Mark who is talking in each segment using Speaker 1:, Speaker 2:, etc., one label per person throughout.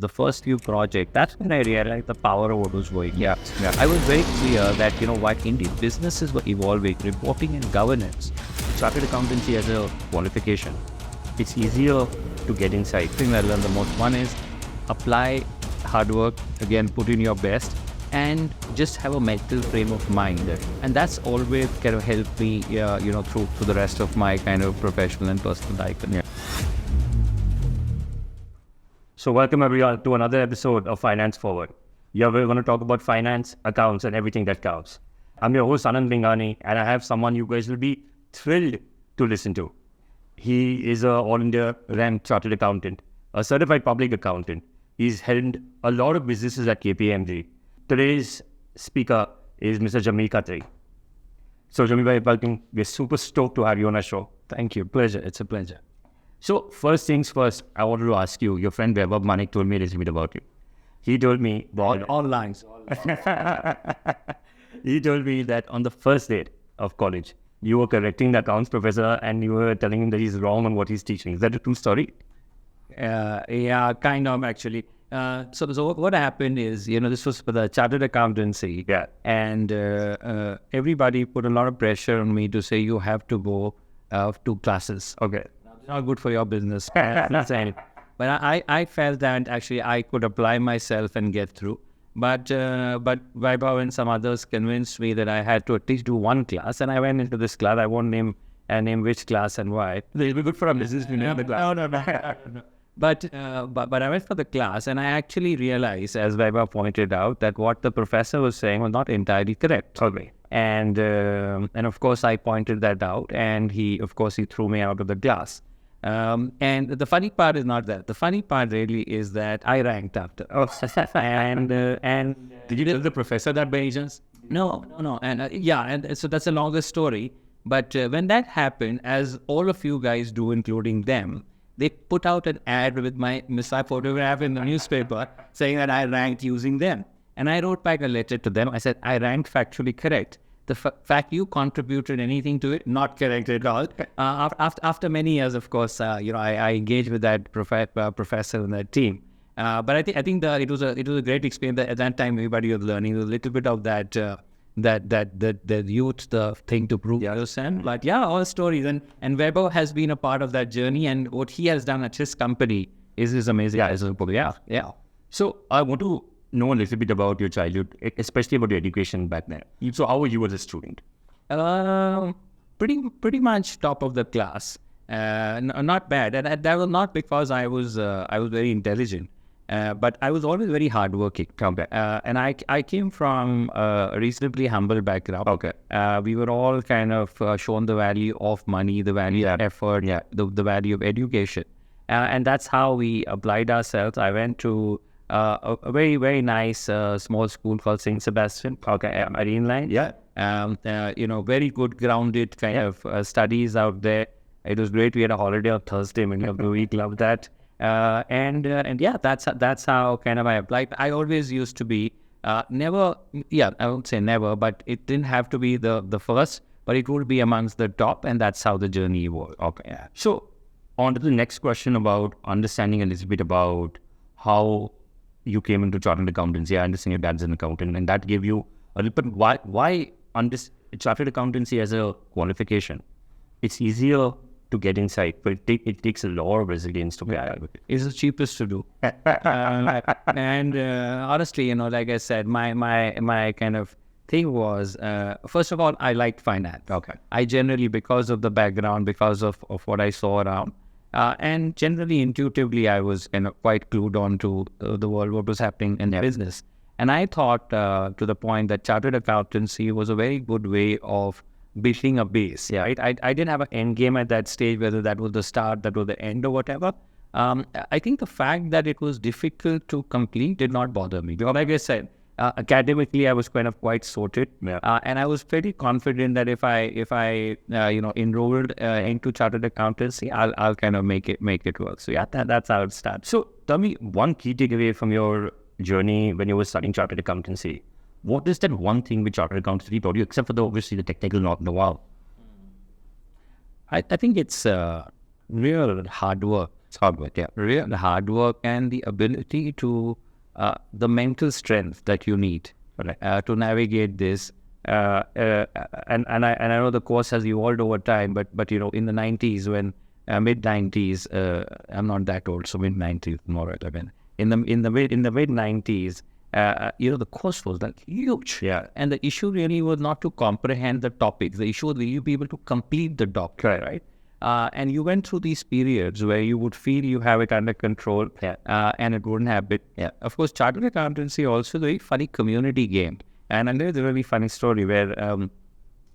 Speaker 1: The first few projects, that's when I realized the power of what was going.
Speaker 2: Yeah.
Speaker 1: I was very clear that, while indeed businesses were evolving, reporting and governance, chartered accountancy as a qualification, it's easier to get inside. The thing that I learned the most, one is apply hard work, again, put in your best, and just have a mental frame of mind. And that's always kind of helped me, through the rest of my kind of professional and personal life. Yeah.
Speaker 2: So welcome everyone to another episode of Finance Forward. Here we're going to talk about finance, accounts, and everything that counts. I'm your host Anant Bengani, and I have someone you guys will be thrilled to listen to. He is an All India ranked chartered accountant, a certified public accountant. He's held a lot of businesses at KPMG. Today's speaker is Mr. Jamil Khatri. So Jamil bhai, welcome. We're super stoked to have you on our show.
Speaker 1: Thank you. Pleasure. It's a pleasure.
Speaker 2: So first things first, I wanted to ask you, your friend Vaibhav Manik told me a little bit about you. He told me
Speaker 1: all lines.
Speaker 2: He told me that on the first day of college, you were correcting the accounts professor and you were telling him that he's wrong on what he's teaching. Is that a true story?
Speaker 1: Yeah, kind of actually. So what happened is, this was for the chartered accountancy.
Speaker 2: Yeah.
Speaker 1: And everybody put a lot of pressure on me to say you have to go to classes.
Speaker 2: Okay.
Speaker 1: Not good for your business. But I felt that actually I could apply myself and get through. But Vaibhav and some others convinced me that I had to at least do one class, and I went into this class. I won't name which class and why.
Speaker 2: It'll be good for our business to name the class.
Speaker 1: No. But I went for the class, and I actually realized, as Vaibhav pointed out, that what the professor was saying was not entirely correct.
Speaker 2: Okay.
Speaker 1: And of course I pointed that out, and he threw me out of the class. And the funny part is not that. The funny part really is that I ranked after. And
Speaker 2: did you tell the professor that by any chance?
Speaker 1: No. And so that's a longer story. But when that happened, as all of you guys do, including them, they put out an ad with my photograph in the newspaper saying that I ranked using them. And I wrote back a letter to them. I said, I ranked factually correct. The fact you contributed anything to it, not correct at all. After many years, of course, I engaged with that professor and that team. But I think that it was a great experience. At that time, everybody was learning a little bit of that youth, the thing to prove yourself. But all stories. And Vaibhav has been a part of that journey, and what he has done at his company is amazing.
Speaker 2: Yeah. So I want to know a little bit about your childhood, especially about your education back then. So how were you as a student?
Speaker 1: Pretty much top of the class. Not bad, and that was not because I was very intelligent, but I was always very hardworking.
Speaker 2: Okay.
Speaker 1: And I came from a reasonably humble background.
Speaker 2: Okay.
Speaker 1: We were all kind of shown the value of money, the value of effort, the value of education, and that's how we applied ourselves. I went to a very, very nice small school called St. Sebastian, Marine Line.
Speaker 2: Yeah.
Speaker 1: Very good grounded kind of studies out there. It was great. We had a holiday on Thursday, middle of the week. Loved that. That's how kind of I applied. I always used to be I won't say never, but it didn't have to be the first, but it would be amongst the top, and that's how the journey evolved.
Speaker 2: Okay. Yeah. So on to the next question about understanding a little bit about how you came into chartered accountancy. I understand your dad's an accountant, and that gave you a little bit why chartered accountancy as a qualification. It's easier to get inside, but it takes a lot of resilience to get out.
Speaker 1: It's the cheapest to do. And honestly, like I said, my kind of thing was, first of all, I liked finance.
Speaker 2: Okay.
Speaker 1: I generally, because of the background, because of what I saw around, and generally intuitively, I was kind of quite glued on to the world, what was happening in business. And I thought to the point that chartered accountancy was a very good way of building a base.
Speaker 2: Yeah.
Speaker 1: Right? I didn't have an end game at that stage, whether that was the start, that was the end, or whatever. I think the fact that it was difficult to complete did not bother me. Because like I said, academically, I was kind of quite sorted, and I was pretty confident that if I enrolled into chartered accountancy, I'll kind of make it work. So that's how it starts.
Speaker 2: So tell me one key takeaway from your journey when you were studying chartered accountancy. What is that one thing which chartered accountancy taught you, except for obviously the technical know-how?
Speaker 1: I think it's real hard work.
Speaker 2: It's hard work, yeah.
Speaker 1: Real hard work and the ability to, the mental strength that you need to navigate this. And I know the course has evolved over time, but in the 90s when mid 90s, I'm not that old, so mid 90s more. I mean, in the mid 90s, the course was like huge.
Speaker 2: Yeah.
Speaker 1: And the issue really was not to comprehend the topics. The issue was you be able to complete the document, right? And you went through these periods where you would feel you have it under control, and it wouldn't happen.
Speaker 2: Yeah.
Speaker 1: Of course, chartered accountancy also a very funny community game. And there's a really funny story where,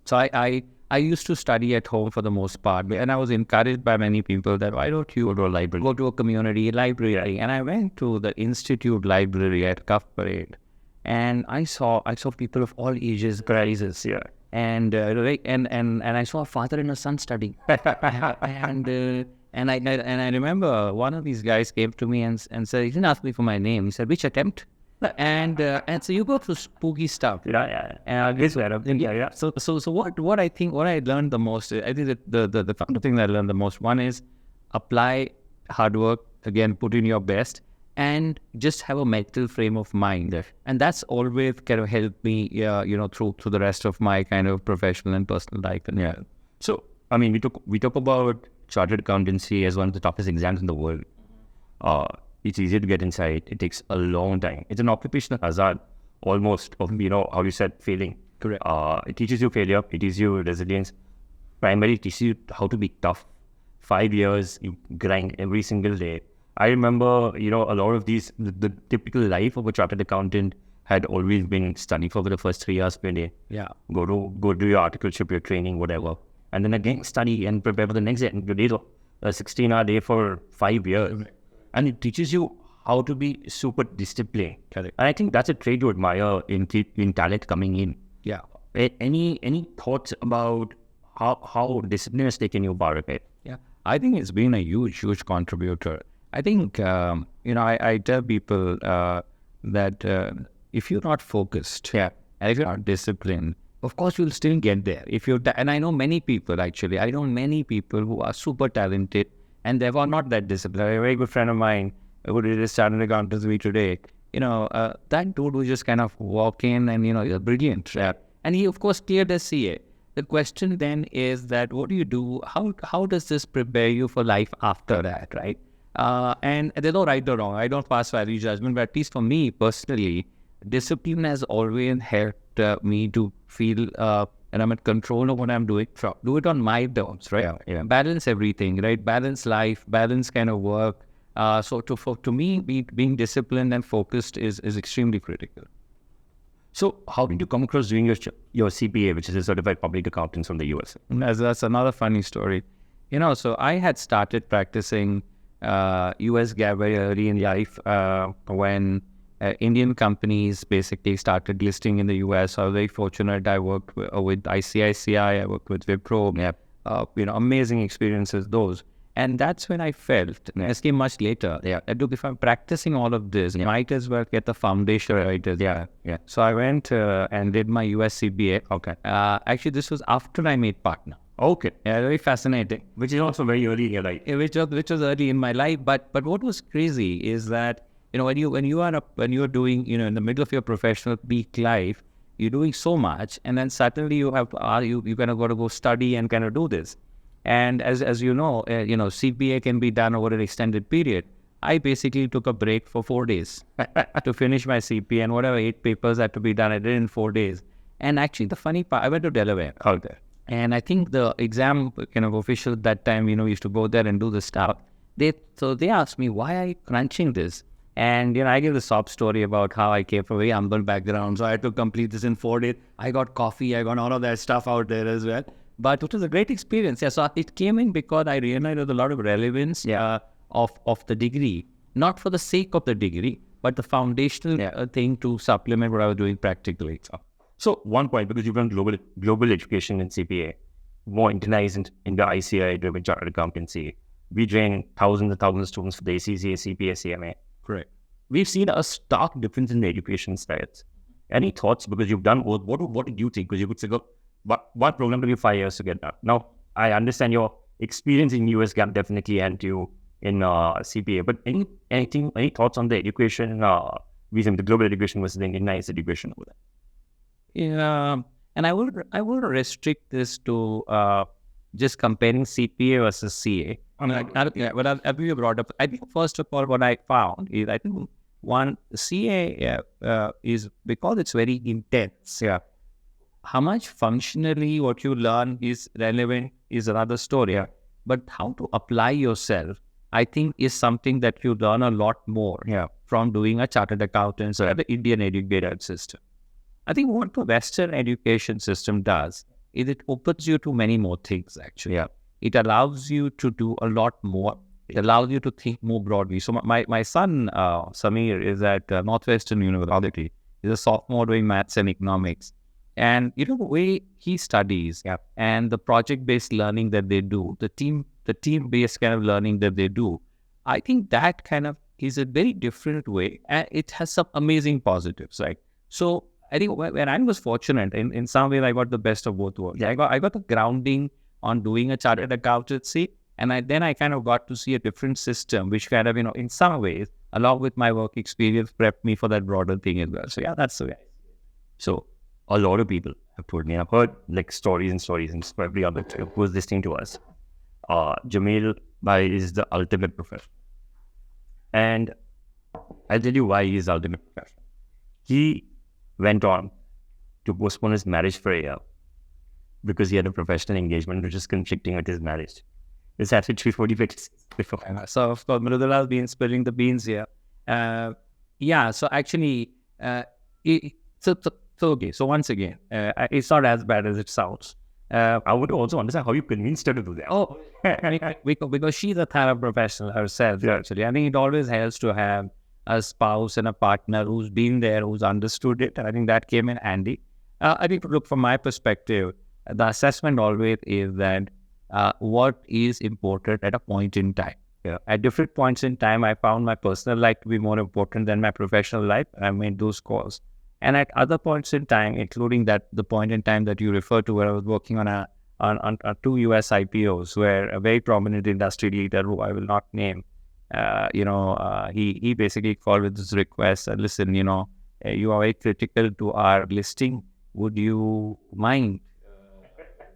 Speaker 1: so I used to study at home for the most part, and I was encouraged by many people that why don't you go to a community library? And I went to the Institute Library at Cuff Parade, and I saw people of all ages, crises, and I saw a father and a son studying, and I remember one of these guys came to me and said, he didn't ask me for my name. He said, which attempt? And so you go through spooky stuff. So what I think, what I learned the most, I think that the kind of thing that I learned the most, one is apply hard work, again, put in your best, and just have a mental frame of mind. And that's always kind of helped me, through the rest of my kind of professional and personal life. And
Speaker 2: So, I mean, we talk about chartered accountancy as one of the toughest exams in the world. It's easy to get inside. It takes a long time. It's an occupational hazard, almost, of, how you said, failing.
Speaker 1: Correct.
Speaker 2: It teaches you failure. It teaches you resilience. Primarily, it teaches you how to be tough. 5 years, you grind every single day. I remember, a lot of these, the typical life of a chartered accountant had always been study for the first 3 hours per day.
Speaker 1: Yeah.
Speaker 2: Go do your articleship, your training, whatever. And then again, study and prepare for the next day. And you did a 16-hour day for 5 years.
Speaker 1: Right.
Speaker 2: And it teaches you how to be super disciplined.
Speaker 1: Correct.
Speaker 2: And I think that's a trait you admire in talent coming in.
Speaker 1: Yeah.
Speaker 2: Any thoughts about how discipline has taken you part of it?
Speaker 1: Yeah. I think it's been a huge contributor. I think, I tell people that if you're not focused, and if you're not disciplined, of course you'll still get there. And I know many people, actually, who are super talented, and they were not that disciplined. A very good friend of mine who did his chartered accountancy today, that dude was just kind of walk in and, you're brilliant.
Speaker 2: Yeah.
Speaker 1: And he, of course, cleared as CA. The question then is that what do you do? How does this prepare you for life after that, right? And there's no right or wrong. I don't pass value judgment, but at least for me personally, discipline has always helped me to feel and I'm in control of what I'm doing. Do it on my terms, right?
Speaker 2: Yeah.
Speaker 1: Balance everything, right? Balance life, balance kind of work. So to me, being disciplined and focused is extremely critical.
Speaker 2: So how did you come across doing your CPA, which is a certified public accountant from the US?
Speaker 1: That's another funny story. So I had started practicing US GAAP very early in life when Indian companies basically started listing in the US. I was very fortunate. I worked with ICICI, I worked with Wipro, amazing experiences, those. And that's when I felt, this came much later, that look, if I'm practicing all of this, might as well get the foundation right. So I went and did my US CPA.
Speaker 2: Okay.
Speaker 1: Actually, this was after I made partner.
Speaker 2: Okay.
Speaker 1: Yeah, very fascinating.
Speaker 2: Which is also very early in your life.
Speaker 1: Which was early in my life. But what was crazy is that, when you're doing, in the middle of your professional peak life, you're doing so much, and then suddenly you have you kind of got to go study and kind of do this. And as you know, CPA can be done over an extended period. I basically took a break for 4 days to finish my CPA, and whatever 8 papers had to be done, I did in 4 days. And actually, the funny part, I went to Delaware.
Speaker 2: Okay.
Speaker 1: And I think the exam kind of official at that time, used to go there and do the stuff. They asked me, why are you crunching this? And, I gave the sob story about how I came from a very humble background. So I had to complete this in 4 days. I got coffee, I got all of that stuff out there as well. But it was a great experience. Yeah, so it came in because I realized there was a lot of relevance of the degree, not for the sake of the degree, but the foundational thing to supplement what I was doing practically.
Speaker 2: So one point, because you've done global education in CPA, more internalized in the ICI-driven chartered accountancy. We train thousands and thousands of students for the ACCA, CPA, CMA.
Speaker 1: Correct.
Speaker 2: We've seen a stark difference in the education styles. Any thoughts? Because you've done both. What did you think? Because you could say, what program took you 5 years to get done? Now, I understand your experience in US GAAP definitely helped you in CPA. But any thoughts on the education, the global education versus the Indian education over there?
Speaker 1: Yeah, and I will restrict this to just comparing CPA versus CA. I'll be brought up. I think first of all, what I found is I think one CA is because it's very intense.
Speaker 2: Yeah.
Speaker 1: How much functionally what you learn is relevant is another story.
Speaker 2: Yeah.
Speaker 1: But how to apply yourself, I think, is something that you learn a lot more from doing a chartered accountants or the Indian education system. I think what the Western education system does is it opens you to many more things, actually.
Speaker 2: Yeah.
Speaker 1: It allows you to do a lot more. It allows you to think more broadly. So my son, Samir, is at Northwestern University. He's a sophomore doing maths and economics. And, the way he studies and the project-based learning that they do, the team-based kind of learning that they do, I think that kind of is a very different way. And it has some amazing positives, right? So I think when I was fortunate, in some way, I got the best of both worlds. I got the grounding on doing a chartered accountancy, and then I kind of got to see a different system, which kind of, in some ways, along with my work experience, prepped me for that broader thing as well. So yeah, that's the way.
Speaker 2: So a lot of people have told me, I've heard like stories and every other who's listening to us. Jamil Bhai is the ultimate professional. And I'll tell you why he is the ultimate professional. He went on to postpone his marriage for a year because he had a professional engagement which is conflicting with his marriage. It's actually 3:40 before.
Speaker 1: So of course, Mrudula has been spilling the beans here. So actually, okay. So once again, it's not as bad as it sounds.
Speaker 2: I would also understand how you convinced her to do that.
Speaker 1: Oh, because she's a thorough professional herself. Yeah. Actually, I think it always helps to have a spouse and a partner who's been there, who's understood it. And I think that came in handy. I think, look, from my perspective, the assessment always is that what is important at a point in time.
Speaker 2: Yeah.
Speaker 1: At different points in time, I found my personal life to be more important than my professional life. I made those calls. And at other points in time, including the point in time that you refer to, where I was working on two US IPOs, where a very prominent industry leader, who I will not name, he basically called with this request, listen, you are very critical to our listing. Would you mind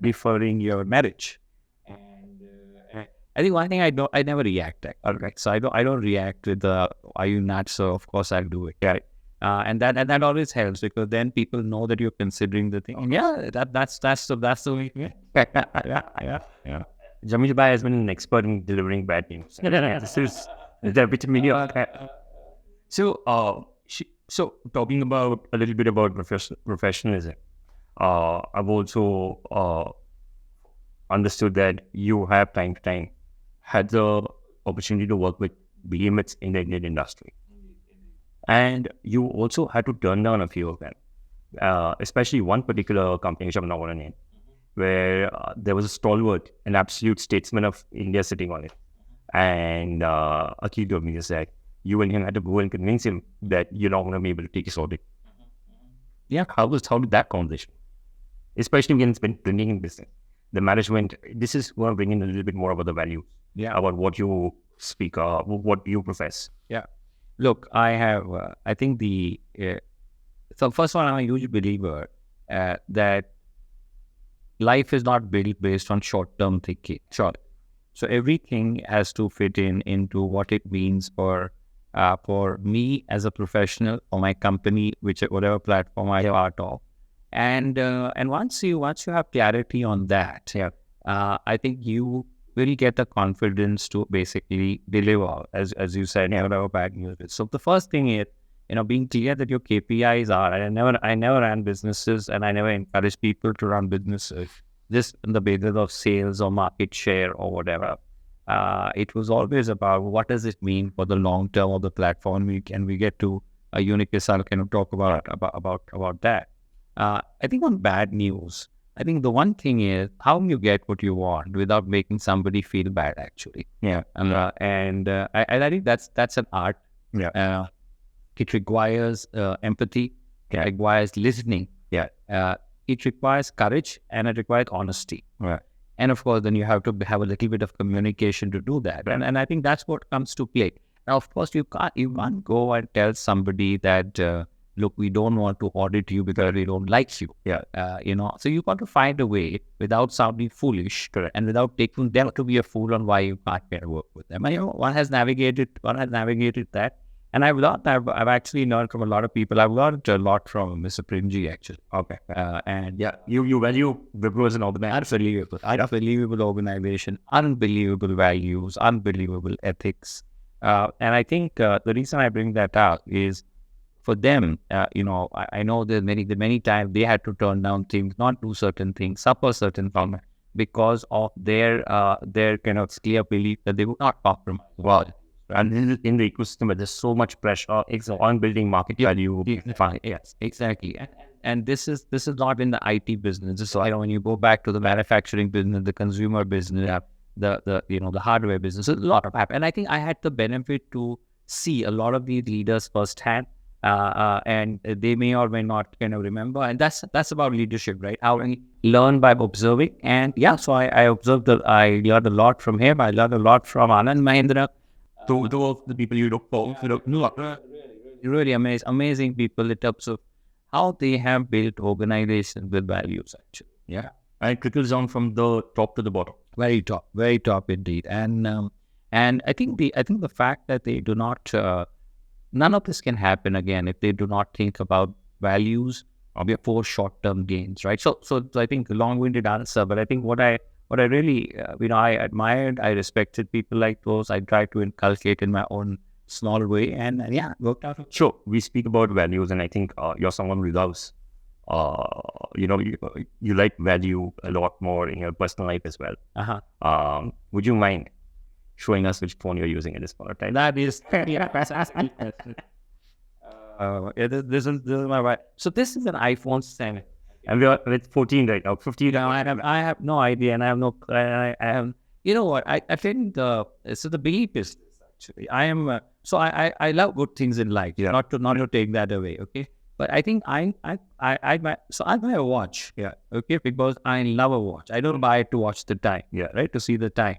Speaker 1: deferring your marriage? And I think one thing I never react. Right? So I don't react with the, are you nuts? So of course I'll do it. Right. And that always helps, because then people know that you're considering the thing. And that's the way.
Speaker 2: Yeah. Jamil Bhai has been an expert in delivering bad news. This is the epitome of that. So talking about a little bit about professionalism, I've also understood that you have time to time had the opportunity to work with behemoths in the Indian industry. And you also had to turn down a few of them, especially one particular company, which I'm not going to name, where there was a stalwart, an absolute statesman of India sitting on it. And Akhil told me, just said, you and him had to go and convince him that you're not going to be able to take his audit. Yeah, how did that conversation? Especially when it's been bringing in business. The management, this is going to bring in a little bit more about the value, about what you speak, what you profess.
Speaker 1: Yeah. Look, I have, I think so first one, I'm a huge believer that life is not built based on short-term thinking. Sure. So everything has to fit into what it means for me as a professional, or my company, whatever platform I am part of. And once you have clarity on that, I think you will get the confidence to basically deliver, as you said, whatever bad news is. So the first thing is, being clear that your KPIs are, and I never ran businesses, and I never encourage people to run businesses just on the basis of sales or market share or whatever. It was always about what does it mean for the long term of the platform. We get to Uniqus, I'll kind of talk about that. I think on bad news, I think the one thing is how you get what you want without making somebody feel bad, actually.
Speaker 2: Yeah.
Speaker 1: I think that's an art.
Speaker 2: Yeah.
Speaker 1: It requires empathy. It requires listening.
Speaker 2: Yeah.
Speaker 1: It requires courage, and it requires honesty.
Speaker 2: Right.
Speaker 1: And of course, then you have to have a little bit of communication to do that. And I think that's what comes to play. Now, of course, you can't go and tell somebody that, look, we don't want to audit you because we don't like you. So you got to find a way without sounding foolish and without taking them to be a fool on why you can't work with them. And, one has navigated that. And I've actually learned from a lot of people. I've learned a lot from Mr. Primji, actually.
Speaker 2: Okay. You value Wipro as an organization.
Speaker 1: Unbelievable organization, unbelievable values, unbelievable ethics. And I think the reason I bring that out is for them, I know that many times they had to turn down things, not do certain things, suffer certain format because of their kind of clear belief that they would not compromise.
Speaker 2: Wow. And in the ecosystem, there's so much pressure on building market value.
Speaker 1: Yes, exactly. And this is not in the IT business. So when you go back to the manufacturing business, the consumer business, the hardware business, a lot of happen. And I think I had the benefit to see a lot of these leaders firsthand, and they may or may not kind of remember. And that's about leadership, right? How we learn by observing. And so I observed that I learned a lot from him. I learned a lot from Anant Mahindra.
Speaker 2: To the people you look for,
Speaker 1: really amazing people in terms of how they have built organizations with values, actually.
Speaker 2: Yeah, and it trickles down from the top to the bottom.
Speaker 1: Very top indeed. And I think the fact that they do not, none of this can happen again if they do not think about values before short-term gains, right? So I think a long-winded answer, but I think what I really, I admired, I respected people like those. I tried to inculcate in my own small way, and worked out.
Speaker 2: Sure, we speak about values, and I think you're someone who loves, you like value a lot more in your personal life as well. Would you mind showing us which phone you're using at this point of time?
Speaker 1: That is, this is my wife. So this is an iPhone 7.
Speaker 2: And we're with 14 right now, 15.
Speaker 1: No, I have no idea, and I have no. I have. You know what? I think the belief is this, actually. I am. So I love good things in life.
Speaker 2: Yeah.
Speaker 1: Not to take that away. Okay. But I think I buy a watch.
Speaker 2: Yeah.
Speaker 1: Okay. Because I love a watch. I don't buy it to watch the time.
Speaker 2: Yeah.
Speaker 1: Right. To see the time.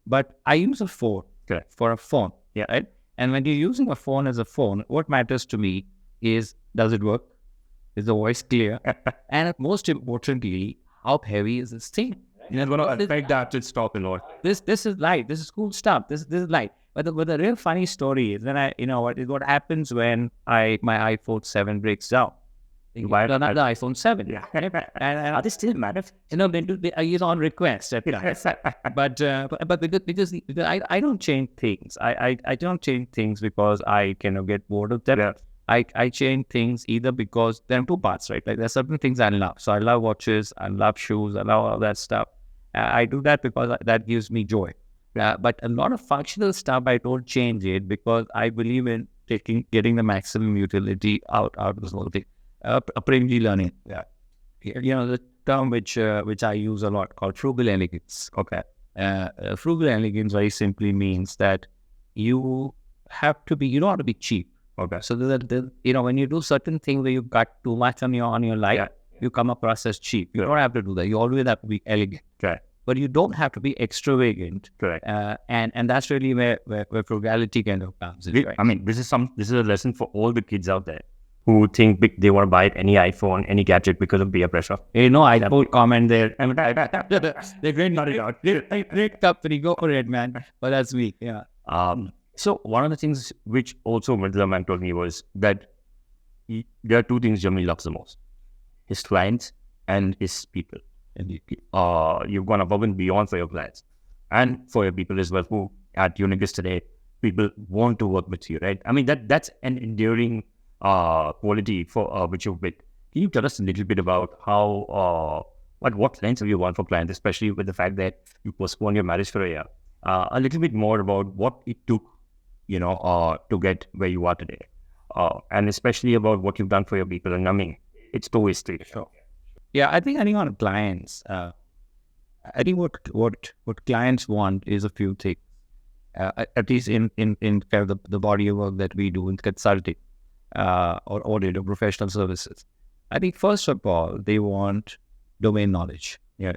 Speaker 1: But I use a phone.
Speaker 2: Correct.
Speaker 1: For a phone.
Speaker 2: Yeah.
Speaker 1: Right. And when you're using a phone as a phone, what matters to me is, does it work? Is the voice clear? And most importantly, how heavy is this thing?
Speaker 2: It's going to affect that to stop a lot.
Speaker 1: This is light. This is cool stuff. This is light. But the real funny story is when what happens when my iPhone 7 breaks down. You buy another iPhone 7.
Speaker 2: Yeah.
Speaker 1: And they still matter. I use on request at times. But because I don't change things. I don't change things because I get bored of them.
Speaker 2: Yeah.
Speaker 1: I change things either because there are two parts, right? Like there are certain things I love. So I love watches, I love shoes, I love all that stuff. I do that because that gives me joy. But a lot of functional stuff, I don't change it because I believe in getting the maximum utility out of this whole thing. Primji learning.
Speaker 2: Yeah.
Speaker 1: The term which I use a lot called frugal elegance.
Speaker 2: Okay.
Speaker 1: Frugal elegance very simply means that you don't have to be cheap.
Speaker 2: Okay.
Speaker 1: So when you do certain things where you cut too much on your life, you come across as cheap. You don't have to do that. You always have to be elegant.
Speaker 2: Okay.
Speaker 1: But you don't have to be extravagant.
Speaker 2: Correct.
Speaker 1: And that's really where frugality kind of comes in. Right?
Speaker 2: I mean, this is a lesson for all the kids out there who think they want to buy any iPhone, any gadget because of peer pressure.
Speaker 1: I put comment there. They're great company. Go for it, man. But that's weak. Yeah.
Speaker 2: So one of the things which also Midlaman told me was that there are two things Jamil loves the most: his clients and his people. And you've gone above and beyond for your clients and for your people as well, who at Uniqus today, people want to work with you, right? I mean, that's an enduring quality for which you've built. Can you tell us a little bit about how, what lens have you won for clients, especially with the fact that you postponed your marriage for a year? A little bit more about what it took, to get where you are today, and especially about what you've done for your people. And I mean, it's two ways to
Speaker 1: sure. Yeah, I think on clients, I think what clients want is a few things. At least in kind of the body of work that we do in consulting or audit or professional services. I think first of all, they want domain knowledge.
Speaker 2: Yeah.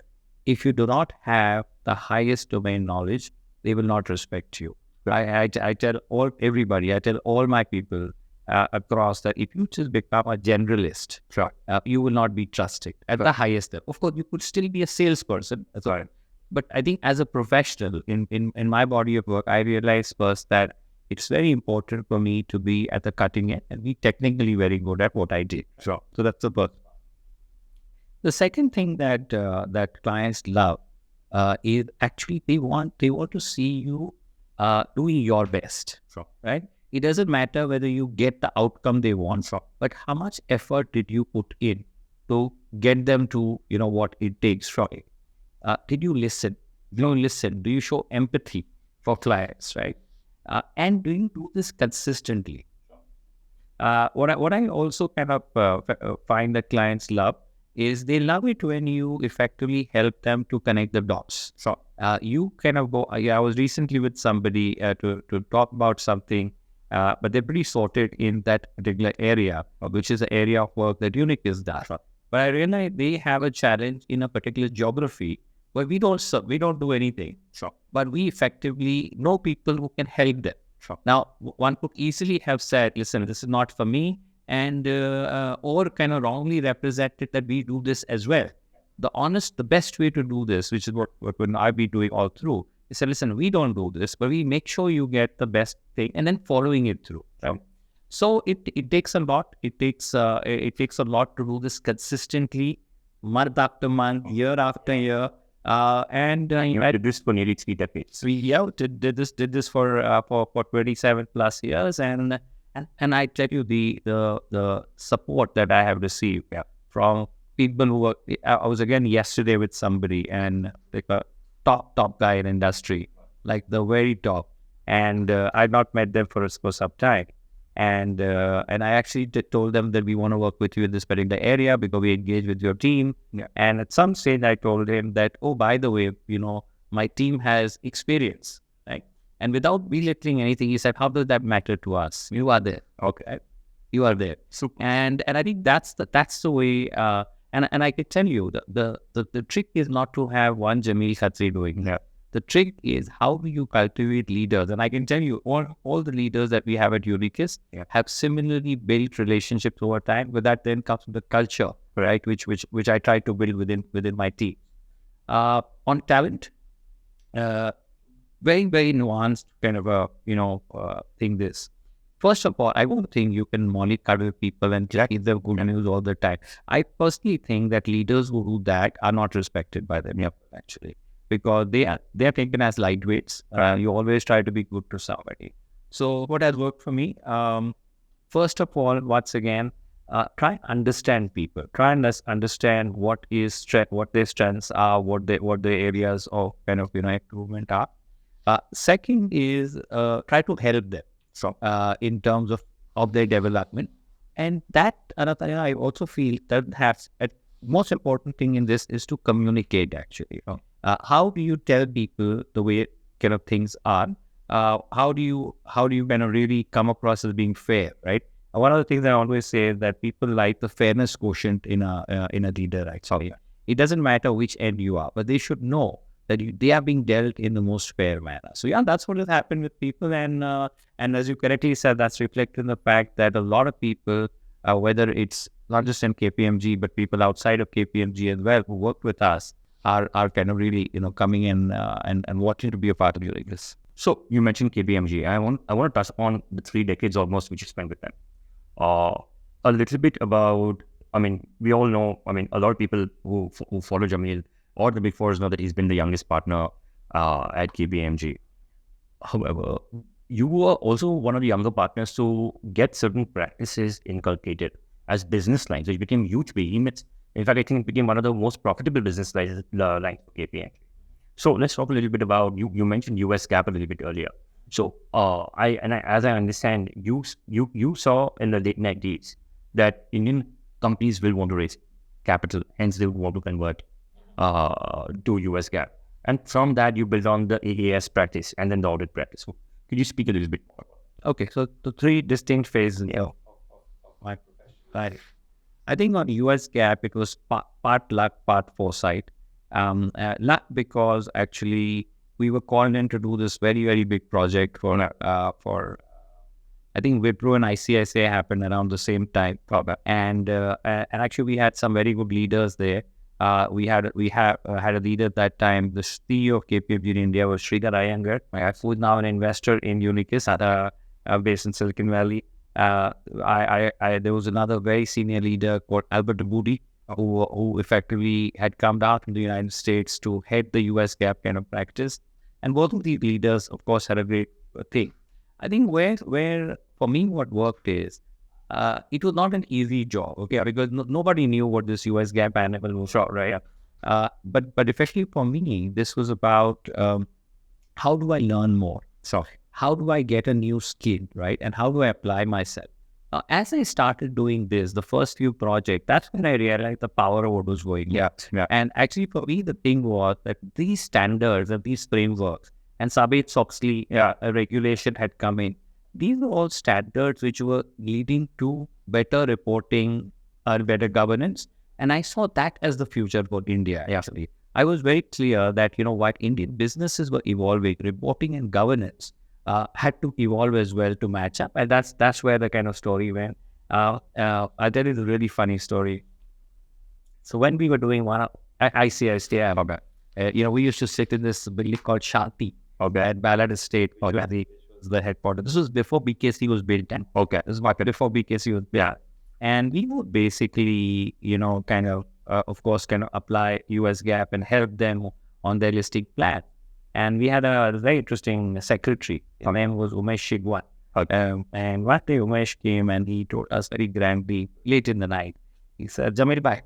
Speaker 1: If you do not have the highest domain knowledge, they will not respect you. I tell everybody, I tell all my people across that if you just become a generalist,
Speaker 2: Sure.
Speaker 1: you will not be trusted at the highest level. Of course, you could still be a salesperson. That's
Speaker 2: Right.
Speaker 1: But I think as a professional in my body of work, I realized first that it's very important for me to be at the cutting edge and be technically very good at what I did.
Speaker 2: Sure.
Speaker 1: So that's the first. The second thing that that clients love is actually they want to see you doing your best.
Speaker 2: Sure.
Speaker 1: Right? It doesn't matter whether you get the outcome they want,
Speaker 2: Sure.
Speaker 1: but how much effort did you put in to get them to what it takes from you? Did you listen? Listen? Do you show empathy for clients, right? And do you do this consistently? What I also kind of find that clients love is they love it when you effectively help them to connect the dots.
Speaker 2: Sure.
Speaker 1: You kind of go. I was recently with somebody to talk about something, but they're pretty sorted in that particular area, which is the area of work that Uniqus does.
Speaker 2: Sure.
Speaker 1: But I realize they have a challenge in a particular geography where we don't do anything.
Speaker 2: Sure.
Speaker 1: But we effectively know people who can help them.
Speaker 2: Sure.
Speaker 1: Now, one could easily have said, listen, this is not for me, and or kind of wrongly represented that we do this as well. The best way to do this, which is what I be doing all through, is say, listen, we don't do this, but we make sure you get the best thing and then following it through.
Speaker 2: Right.
Speaker 1: So it takes a lot. It takes a lot to do this consistently, month after month, year after year. And
Speaker 2: You had to do this for nearly 3 decades.
Speaker 1: we did this for 27 plus years, and I tell you the support that I have received from people who were. I was again yesterday with somebody and like a top guy in industry, like the very top, and I'd not met them for some time. And I actually told them that we want to work with you in this particular area because we engage with your team.
Speaker 2: Yeah.
Speaker 1: And at some stage, I told him that, oh, by the way, my team has experience, right? And without belittling anything, he said, how does that matter to us? You are there, okay? You are there.
Speaker 2: Super.
Speaker 1: And I think that's the way. And I can tell you the trick is not to have one Jamil Khatri doing that. The trick is how do you cultivate leaders? And I can tell you all the leaders that we have at Uniqus have similarly built relationships over time. But that then comes with the culture, right? Which I try to build within my team. On talent, very, very nuanced kind of a thing this. First of all, I don't think you can mollycoddle people and just give them good news all the time. I personally think that leaders who do that are not respected by them, actually. Because they are taken as lightweights. You always try to be good to somebody. So what has worked for me? First of all, once again, try and understand people. Try and understand what their strengths are, what the areas of kind of improvement are. Second is try to help them.
Speaker 2: So
Speaker 1: In terms of their development, and that I also feel that most important thing in this is to communicate actually. How do you tell people the way kind of things are? How do you kind of really come across as being fair, right? One of the things I always say is that people like the fairness quotient in a leader, right? So it doesn't matter which end you are, but they should know that they are being dealt in the most fair manner. So that's what has happened with people, and as you correctly said, that's reflected in the fact that a lot of people, whether it's not just in KPMG but people outside of KPMG as well who work with us, are kind of really coming in and wanting to be a part of Uniqus.
Speaker 2: So you mentioned KPMG. I want to touch upon the 3 decades almost which you spent with them. A little bit about. I mean, we all know. I mean, a lot of people who follow Jamil or the Big Fours know that he's been the youngest partner at KPMG. However, you were also one of the younger partners to get certain practices inculcated as business lines, which became huge behemoths. In fact, I think it became one of the most profitable business lines for KPMG. So let's talk a little bit about, you mentioned US GAAP a little bit earlier. So as I understand, you saw in the late 90s that Indian companies will want to raise capital, hence they would want to convert to US GAAP. And from that, you build on the AAS practice and then the audit practice. So could you speak a little bit more?
Speaker 1: Okay, so the 3 distinct phases of my profession. Right. I think on US GAAP, it was part luck, part foresight. Not because actually we were called in to do this very, very big project for I think Wipro and ICICI happened around the same time. And actually we had some very good leaders there. We had a leader at that time. The CEO of KPMG in India was Sridhar Iyengar, who is now an investor in Uniqus, based in Silicon Valley. There was another very senior leader called Albert Moody, who effectively had come down from the United States to head the US GAAP kind of practice. And both of these leaders, of course, had a great thing. I think where for me what worked is, it was not an easy job, okay, because nobody knew what this US GAAP animal was, right? But effectively for me, this was about how do I learn more? So how do I get a new skill, right? And how do I apply myself? As I started doing this, the first few projects, that's when I realized the power of what was going on. Yeah. And actually for me, the thing was that these standards and these frameworks, and Sarbanes-Oxley regulation had come in. These were all standards which were leading to better reporting or better governance. And I saw that as the future for India, actually. I was very clear that, what Indian businesses were evolving, reporting and governance had to evolve as well to match up. And that's where the kind of story went. I'll tell you a really funny story. So when we were doing ICICI, we used to sit in this building called Shanti at Ballard Estate, the headquarters. This was before BKC was built. This is before BKC was built. And we would basically, of course, apply US GAAP and help them on their listing plan. And we had a very interesting secretary. His name was Umesh Shigwan. And one day Umesh came and he told us very grandly, late in the night, he said, Jamil bhai,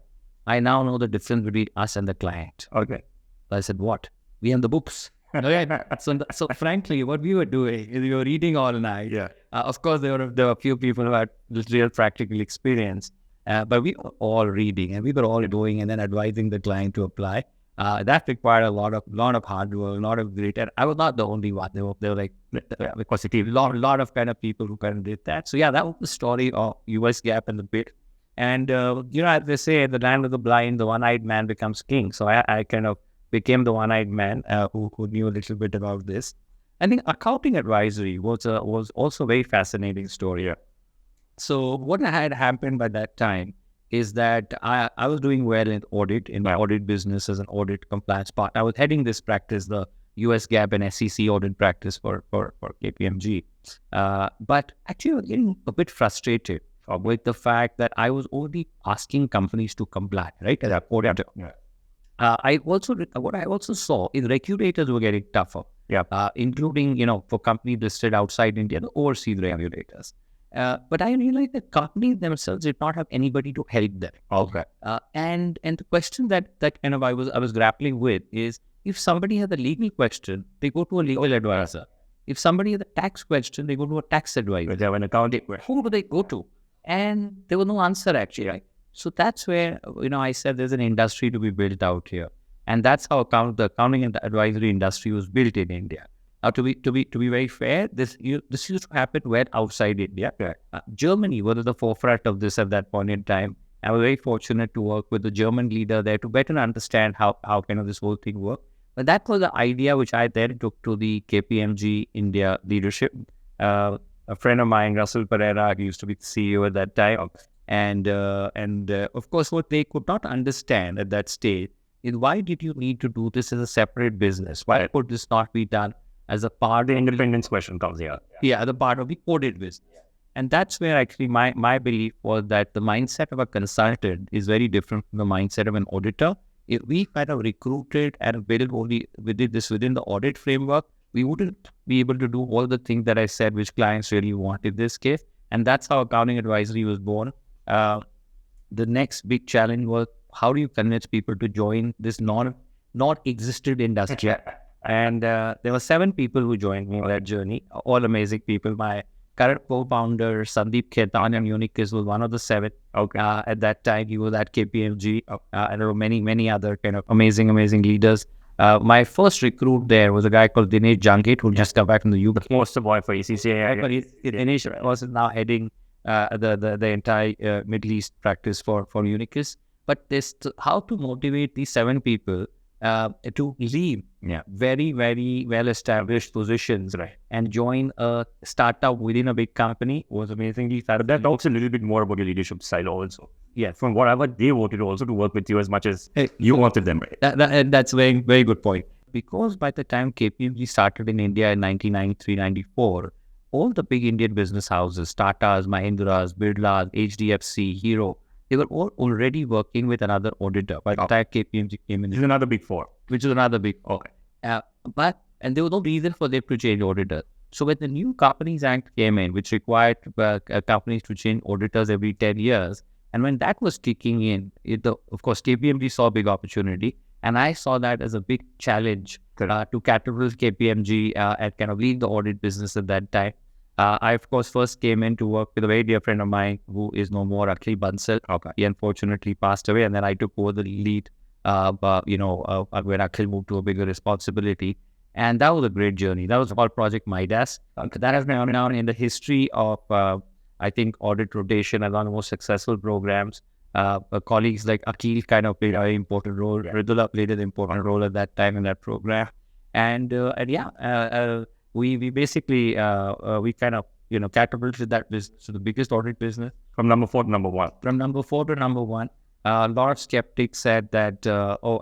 Speaker 1: I now know the difference between us and the client. So I said, what? We have the books. So frankly, what we were doing is we were reading all night. Of course, there were a few people who had real practical experience, but we were all reading and we were all doing and then advising the client to apply. That required a lot of hard work, a lot of grit. And I was not the only one. There were like a lot of kind of people who kind of did that. So that was the story of US GAAP and the bit. And as they say, in the land of the blind, the one-eyed man becomes king. So I kind of became the one-eyed man who knew a little bit about this. I think accounting advisory was also a very fascinating story. So what had happened by that time is that I was doing well in my audit business as an audit compliance part. I was heading this practice, the US GAAP and SEC audit practice for KPMG. But actually I was getting a bit frustrated with the fact that I was only asking companies to comply, right? As an auditor. What I also saw is regulators were getting tougher, including, for companies listed outside India, the overseas regulators. But I realized that companies themselves did not have anybody to help them. And the question that kind of I was grappling with is, if somebody has a legal question, they go to a legal advisor. If somebody has a tax question, they go to a tax advisor. They have an accounting question. Who do they go to? And there was no answer actually. Right? So that's where, I said there's an industry to be built out here. And that's how the accounting and the advisory industry was built in India. Now, to be very fair, this used to happen well outside India. Germany was at the forefront of this at that point in time. I was very fortunate to work with the German leader there to better understand how kind of this whole thing worked. But that was the idea which I then took to the KPMG India leadership. A friend of mine, Russell Pereira, he used to be the CEO at that time. And of course, what they could not understand at that stage is, why did you need to do this as a separate business? Why could this not be done as a part of the independence question comes here? As a part of the audit business. And that's where actually my belief was that the mindset of a consultant is very different from the mindset of an auditor. If we kind of recruited and we did this within the audit framework, we wouldn't be able to do all the things that I said which clients really want in this case. And that's how accounting advisory was born. The next big challenge was, how do you convince people to join this not existed industry? And there were 7 people who joined me on that journey, all amazing people. My current co-founder, Sandeep Khetan and Uniqus, was one of the 7. At that time, he was at KPMG, and there were many other kind of amazing leaders. My first recruit there was a guy called Dinesh Jangit, who just got back from the UK. Poster boy for ECCA. But Dinesh was now heading the entire Middle East practice for Uniqus. But how to motivate these 7 people to leave very, very well-established positions and join a startup within a big company was amazingly
Speaker 2: But that talks a little bit more about your leadership style also.
Speaker 1: Yeah,
Speaker 2: From whatever they wanted also to work with you as much as you wanted them, right?
Speaker 1: and that's a very, very good point. Because by the time KPMG started in India in 1993, 94, all the big Indian business houses, Tatas, Mahindras, Birlas, HDFC, Hero, they were all already working with another auditor by the time KPMG came in.
Speaker 2: This is another big four.
Speaker 1: Which is another big four. And there was no reason for them to change auditor. So when the new Companies Act came in, which required companies to change auditors every 10 years, and when that was kicking in, of course, KPMG saw a big opportunity. And I saw that as a big challenge to catapult KPMG and kind of lead the audit business at that time. I, of course, first came in to work with a very dear friend of mine who is no more, Akhil Bansal. He unfortunately passed away. And then I took over the lead, when Akhil moved to a bigger responsibility. And that was a great journey. That was called Project Midas. That has been now in the history of, I think, audit rotation as one of the most successful programs. Colleagues like Akhil kind of played a very important role. Ridula played an important role at that time in that program. We basically, we kind of, catapulted that business to the biggest audit business.
Speaker 2: From number 4 to number 1.
Speaker 1: From number 4 to number 1. A lot of skeptics said that,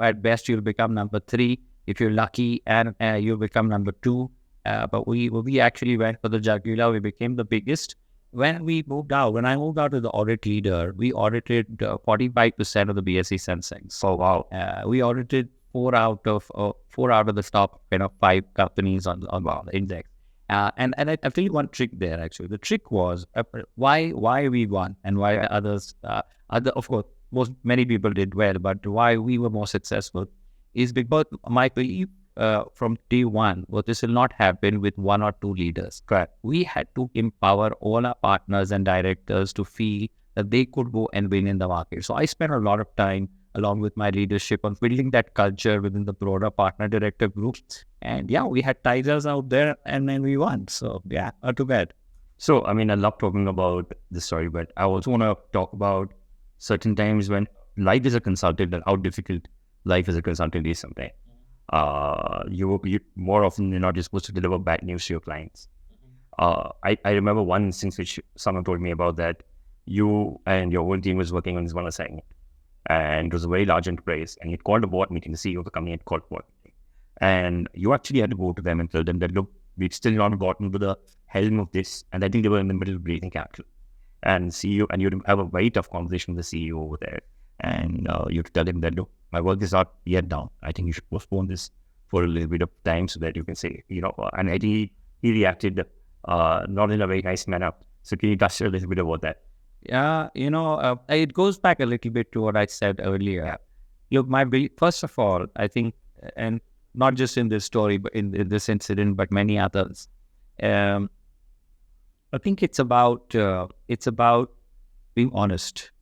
Speaker 1: at best you'll become number 3. If you're lucky, and you'll become number 2. But we actually went for the jugular. We became the biggest. When I moved out as the audit leader, we audited 45% of the BSE Sensex.
Speaker 2: Oh, wow.
Speaker 1: We audited 4 out of the top 5 companies on the index. And I tell you one trick there, actually. The trick was why we won and why others, of course, many people did well, but why we were more successful is because my belief from day one, this will not happen with 1 or 2 leaders.
Speaker 2: Correct.
Speaker 1: We had to empower all our partners and directors to feel that they could go and win in the market. So I spent a lot of time along with my leadership on building that culture within the broader partner director group. And we had tigers out there and then we won. So not too bad.
Speaker 2: So, I mean, I love talking about this story, but I also want to talk about certain times when life as a consultant and how difficult life as a consultant is sometimes. You more often than not, you're supposed to deliver bad news to your clients. I remember one instance which someone told me about, that you and your whole team was working on this one assignment, and it was a very large enterprise, and you'd called a board meeting. The CEO of the company had called a board meeting, and you actually had to go to them and tell them that, look, we've still not gotten to the helm of this, and I think they were in the middle of raising capital. And CEO, and you'd have a very tough conversation with the CEO over there, and you have to tell him that, look, my work is not yet done. I think you should postpone this for a little bit of time so that you can say, and I think he reacted not in a very nice manner. So can you touch a little bit about that?
Speaker 1: It goes back a little bit to what I said earlier. Look, first of all, I think, and not just in this story, but in this incident, but many others, I think it's about being honest.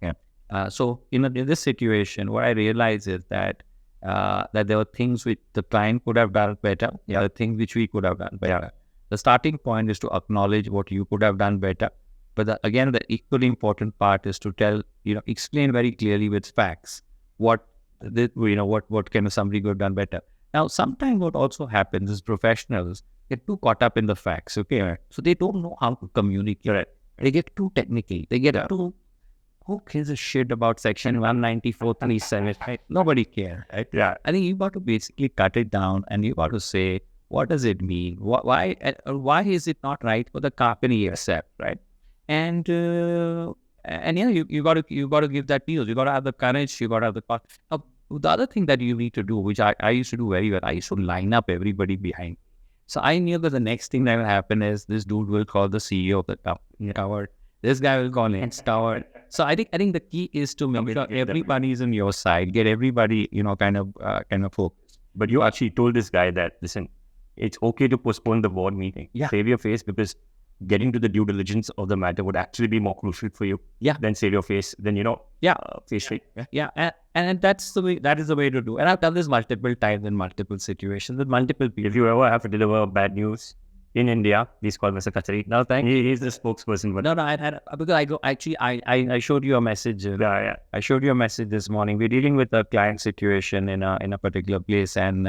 Speaker 1: So in this situation, what I realize is that there were things which the client could have done better. There are things which we could have done better. The starting point is to acknowledge what you could have done better. But again, the equally important part is to explain very clearly with facts what kind of somebody could have done better. Now, sometimes what also happens is professionals get too caught up in the facts. Okay, so they don't know how to communicate.
Speaker 2: Right.
Speaker 1: They get too technical. They get too. Who cares a shit about section 194.37? Right? Nobody cares. Right?
Speaker 2: Yeah.
Speaker 1: I think you got to basically cut it down, and you got to say, what does it mean? Why is it not right for the company to accept? Right? And you got to give that news. You got to have the courage. You got to have the cost. Now, the other thing that you need to do, which I used to do very well, I used to line up everybody behind. So I knew that the next thing that will happen is this dude will call the CEO of the company tower. This guy will call Lance Tower. So I think the key is to make sure everybody is on your side. Get everybody, kind of focused.
Speaker 2: But you actually told this guy that, listen, it's okay to postpone the board meeting. Save your face, because getting to the due diligence of the matter would actually be more crucial for you. Than save your face. Then face straight.
Speaker 1: And that's the way. That is the way to do. And I've done this multiple times in multiple situations with multiple people.
Speaker 2: If you ever have to deliver bad news, in India. He's called Mr. Khatri.
Speaker 1: No, thank you.
Speaker 2: He's the spokesperson. But
Speaker 1: No, I had because I go actually. I showed you a message.
Speaker 2: yeah.
Speaker 1: I showed you a message this morning. We're dealing with a client situation in a particular place, and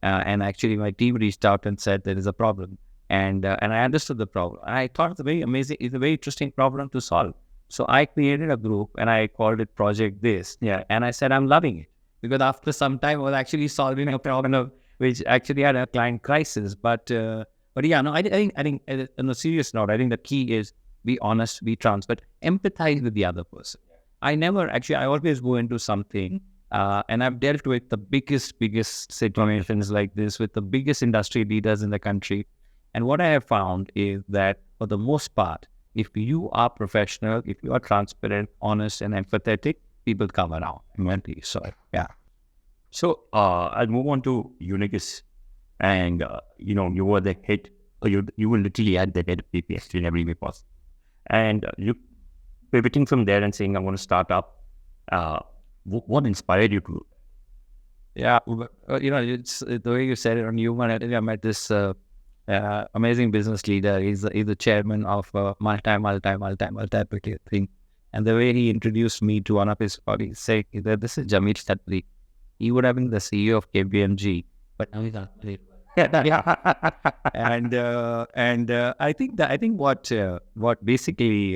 Speaker 1: actually my team reached out and said there is a problem, and I understood the problem. I thought it's a very amazing, it's a very interesting problem to solve. So I created a group and I called it Project This.
Speaker 2: Yeah.
Speaker 1: And I said I'm loving it because after some time I was actually solving a problem which actually had a client crisis. But yeah, no, I think on a serious note, I think the key is be honest, be transparent, empathize with the other person. I always go into something, and I've dealt with the biggest situations like this with the biggest industry leaders in the country. And what I have found is that for the most part, if you are professional, if you are transparent, honest, and empathetic, people come around. So, yeah.
Speaker 2: So I'll move on to Uniqus. And, you were the head, or you were literally at the head of PPS in every way possible. And you pivoting from there and saying, I'm going to start up. What inspired you to?
Speaker 1: Yeah, it's the way you said it on human. I met this amazing business leader. He's the chairman of multi thing. And the way he introduced me to one of his colleagues, saying that this is Jamil Khatri. He would have been the CEO of KPMG, but now he's not. And I think what basically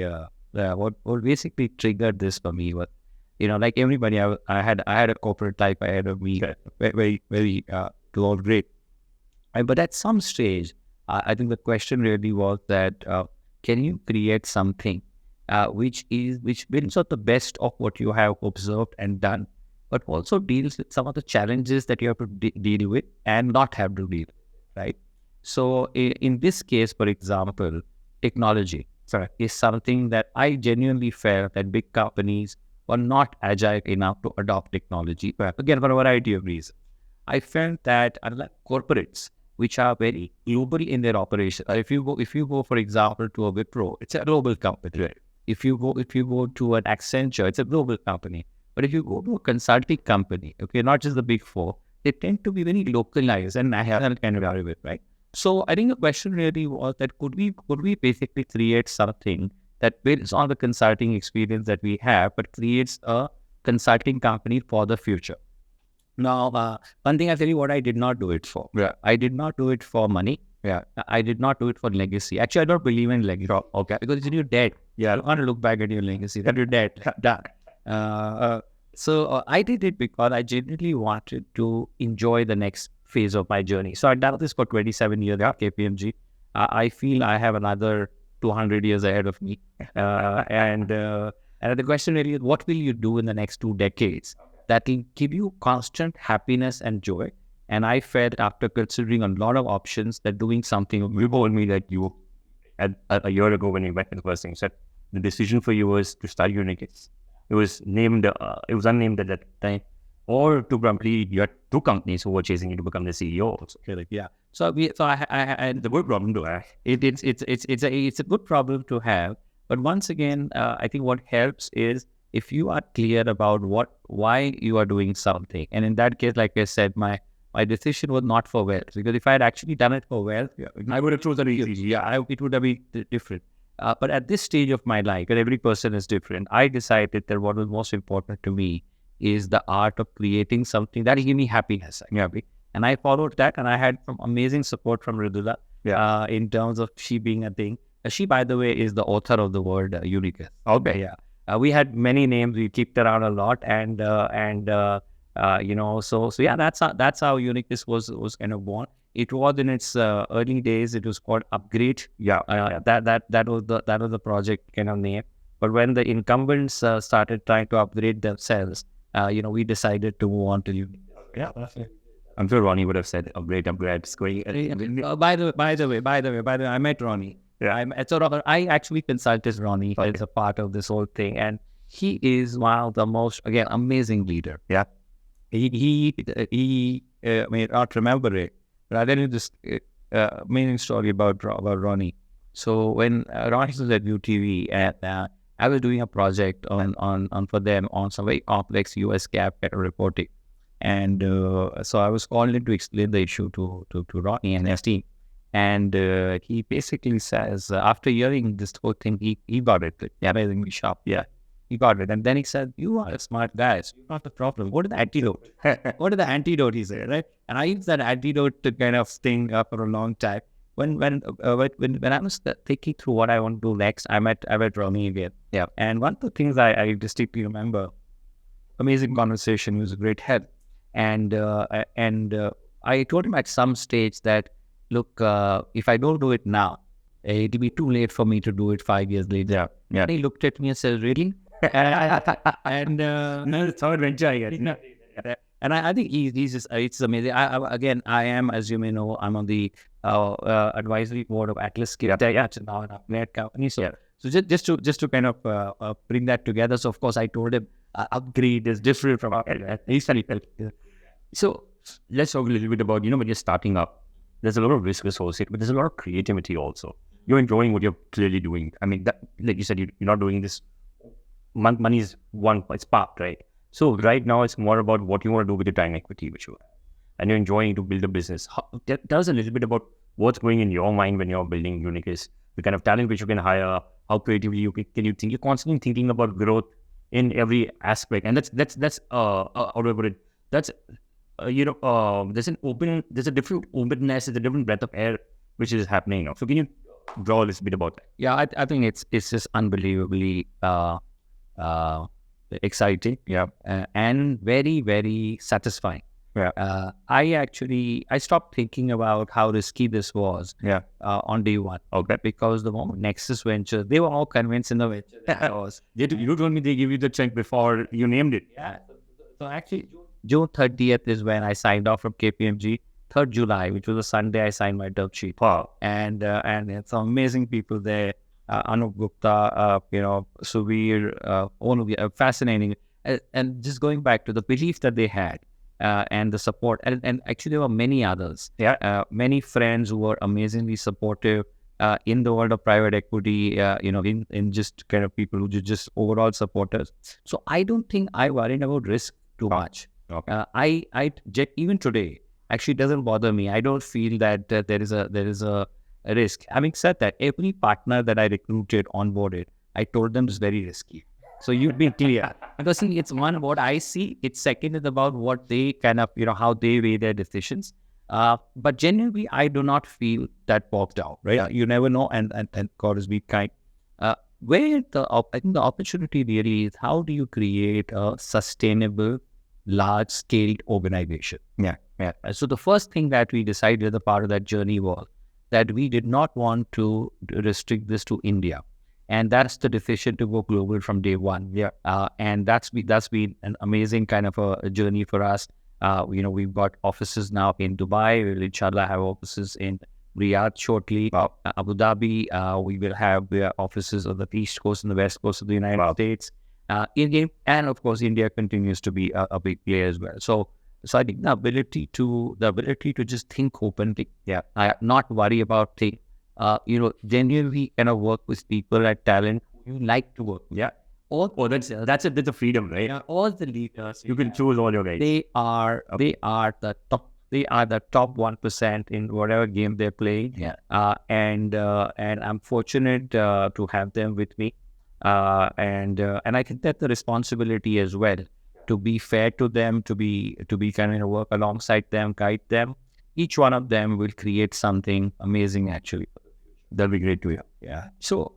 Speaker 1: triggered this for me was, like everybody, I had a corporate life ahead of me, very all great. But at some stage, I think the question really was that can you create something which brings out the best of what you have observed and done, but also deals with some of the challenges that you have to deal with and not have to deal with, right? So in this case, for example, technology is something that I genuinely felt that big companies were not agile enough to adopt technology, again, for a variety of reasons. I felt that unlike corporates, which are very global in their operation, if you go, for example, to a Wipro, it's a global company. Right. If you go to an Accenture, it's a global company. But if you go to a consulting company, okay, not just the big four, they tend to be very localized and national kind of it, right? So I think the question really was that could we basically create something that builds on the consulting experience that we have, but creates a consulting company for the future. Now, one thing I'll tell you what I did not do it for.
Speaker 2: Yeah.
Speaker 1: I did not do it for money.
Speaker 2: Yeah.
Speaker 1: I did not do it for legacy. Actually, I don't believe in legacy.
Speaker 2: Okay.
Speaker 1: Because when you're dead, you want to look back at your legacy. That you're dead. Done. So I did it because I genuinely wanted to enjoy the next phase of my journey. So I've done this for 27 years at KPMG. I feel I have another 200 years ahead of me. And the question really is, what will you do in the next 2 decades that will give you constant happiness and joy? And I felt, after considering a lot of options, that doing something,
Speaker 2: You told me that you, a year ago when you met in the first thing, said the decision for you was to start Uniqus. It was named, it was unnamed at that time, or to complete, you had 2 companies who were chasing you to become the CEO.
Speaker 1: Okay, yeah. So I
Speaker 2: It's a good problem to have.
Speaker 1: It's a good problem to have. But once again, I think what helps is if you are clear about why you are doing something. And in that case, like I said, my decision was not for wealth, because if I had actually done it for wealth,
Speaker 2: I would have chosen easy.
Speaker 1: Yeah, it would have been different. But at this stage of my life, and every person is different, I decided that what was most important to me is the art of creating something that will give me happiness. And I followed that, and I had some amazing support from Ridula in terms of she being a thing. She, by the way, is the author of the word Uniqus.
Speaker 2: Okay.
Speaker 1: Yeah. We had many names. We kicked around a lot, and so yeah, that's how Uniqus was kind of born. It was in its early days. It was called Upgrade. That was the project kind of name. But when the incumbents started trying to upgrade themselves, we decided to move on to Uniqus.
Speaker 2: Yeah, I'm sure Ronnie would have said upgrade. It's going.
Speaker 1: By the way, I met Ronnie.
Speaker 2: Yeah,
Speaker 1: I actually consulted Ronnie as a part of this whole thing, and he is one of the most, again, amazing leader.
Speaker 2: Yeah,
Speaker 1: he may not remember it, but I'll tell you this amazing story about Ronnie. So when Ronnie was at UTV, and I was doing a project on for them on some very complex US GAAP reporting, and so I was called in to explain the issue to Ronnie and his team. And he basically says, after hearing this whole thing, he got it. Yeah, amazingly sharp. Yeah, he got it. And then he said, you are a smart guy. So you're not the problem. What is the antidote? What is the antidote, he said, right? And I used that antidote to kind of sting for a long time. When I was thinking through what I want to do next, I met Ronnie again. Yeah. And one of the things I distinctly remember, amazing conversation, he was a great head. And I told him at some stage that, look, if I don't do it now, it'll be too late for me to do it 5 years later.
Speaker 2: Yeah. Yeah.
Speaker 1: And he looked at me and said, really? And
Speaker 2: No, it's how adventure I get.
Speaker 1: and I think he's just, it's amazing. I am, as you may know, I'm on the advisory board of Atlas KPMG, it's now an upgrade company. So, so just to kind of bring that together. So of course I told him upgrade is different from upgrade.
Speaker 2: So let's talk a little bit about, when you're starting up, there's a lot of risk associated, but there's a lot of creativity also. You're enjoying what you're clearly doing. I mean, that, like you said, you're not doing this. Money is it's parked, right? So right now it's more about what you want to do with the time equity, which you have. And you're enjoying to build a business. Tell us a little bit about what's going in your mind when you're building Uniqus, the kind of talent which you can hire, how creatively can you think. You're constantly thinking about growth in every aspect. And that's how do I put it? That's, there's a different openness, there's a different breath of air which is happening now. So can you draw a little bit about that?
Speaker 1: Yeah, I think it's just unbelievably exciting, and very, very satisfying.
Speaker 2: Yeah.
Speaker 1: I stopped thinking about how risky this was.
Speaker 2: Yeah.
Speaker 1: On day one. Okay. Because the moment Nexus Venture, they were all convinced in the venture that it was.
Speaker 2: You told me they give you the check before you named it.
Speaker 1: Yeah. So actually, June 30th is when I signed off from KPMG. 3rd July, which was a Sunday, I signed my term sheet.
Speaker 2: Wow.
Speaker 1: And it's some amazing people there. Anup Gupta, Suvir, all of you, fascinating. And just going back to the belief that they had and the support. And actually, there were many others.
Speaker 2: Yeah.
Speaker 1: Many friends who were amazingly supportive in the world of private equity, in just kind of people who just overall supporters. So I don't think I worried about risk too much.
Speaker 2: Okay.
Speaker 1: Even today, actually doesn't bother me. I don't feel that there is a risk. Having said that, every partner that I recruited, onboarded, I told them it's very risky. So you'd be clear. Because it's one, what I see. It's second is about what they kind of, how they weigh their decisions. But genuinely, I do not feel that bogged down, right?
Speaker 2: Yeah.
Speaker 1: You never know, and God has been kind. I think the opportunity really is, how do you create a sustainable, large-scale organization?
Speaker 2: Yeah.
Speaker 1: So the first thing that we decided as a part of that journey was that we did not want to restrict this to India. And that's the decision to go global from day one.
Speaker 2: Yeah.
Speaker 1: And that's been an amazing kind of a journey for us. We've got offices now in Dubai. We'll inshallah have offices in Riyadh shortly.
Speaker 2: Wow.
Speaker 1: Abu Dhabi. We will have offices on the East Coast and the West Coast of the United States. India, and of course, India continues to be a big player as well. So I think the ability to just think openly, not worry about things. Genuinely kind of work with people at talent who you like to work with.
Speaker 2: Yeah. That's a freedom, right?
Speaker 1: Yeah, all the leaders.
Speaker 2: You can choose all your guys.
Speaker 1: They are the top. They are the top 1% in whatever game they're playing.
Speaker 2: Yeah.
Speaker 1: And I'm fortunate to have them with me. And I think that the responsibility as well to be fair to them, to be kind of work alongside them, guide them. Each one of them will create something amazing, actually.
Speaker 2: That'll be great to hear.
Speaker 1: Yeah.
Speaker 2: So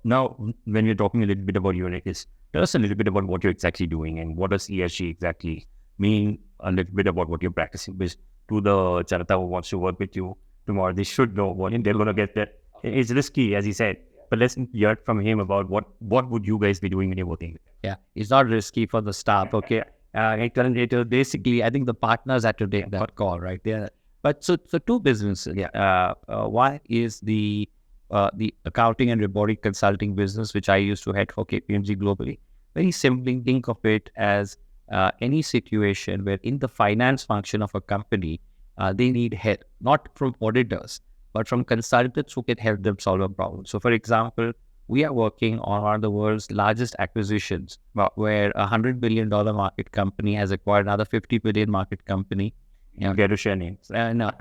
Speaker 2: now, when we're talking a little bit about Uniqus, tell us a little bit about what you're exactly doing and what does ESG exactly mean. A little bit about what you're practicing. Because to the Janata who wants to work with you tomorrow, they should know what they're going to get there. It's risky, as he said. But let's hear from him about what would you guys be doing when you're working with him.
Speaker 1: Yeah, it's not risky for the staff, okay? Basically, I think the partners had to take that call, right? But so two businesses.
Speaker 2: Yeah.
Speaker 1: One is the accounting and reporting consulting business, which I used to head for KPMG globally. Very simply, think of it as any situation where in the finance function of a company, they need help, not from auditors, but from consultants who can help them solve a problem. So, for example, we are working on one of the world's largest acquisitions, where a $100 billion market company has acquired another $50 billion market company.
Speaker 2: You get to share names.
Speaker 1: No.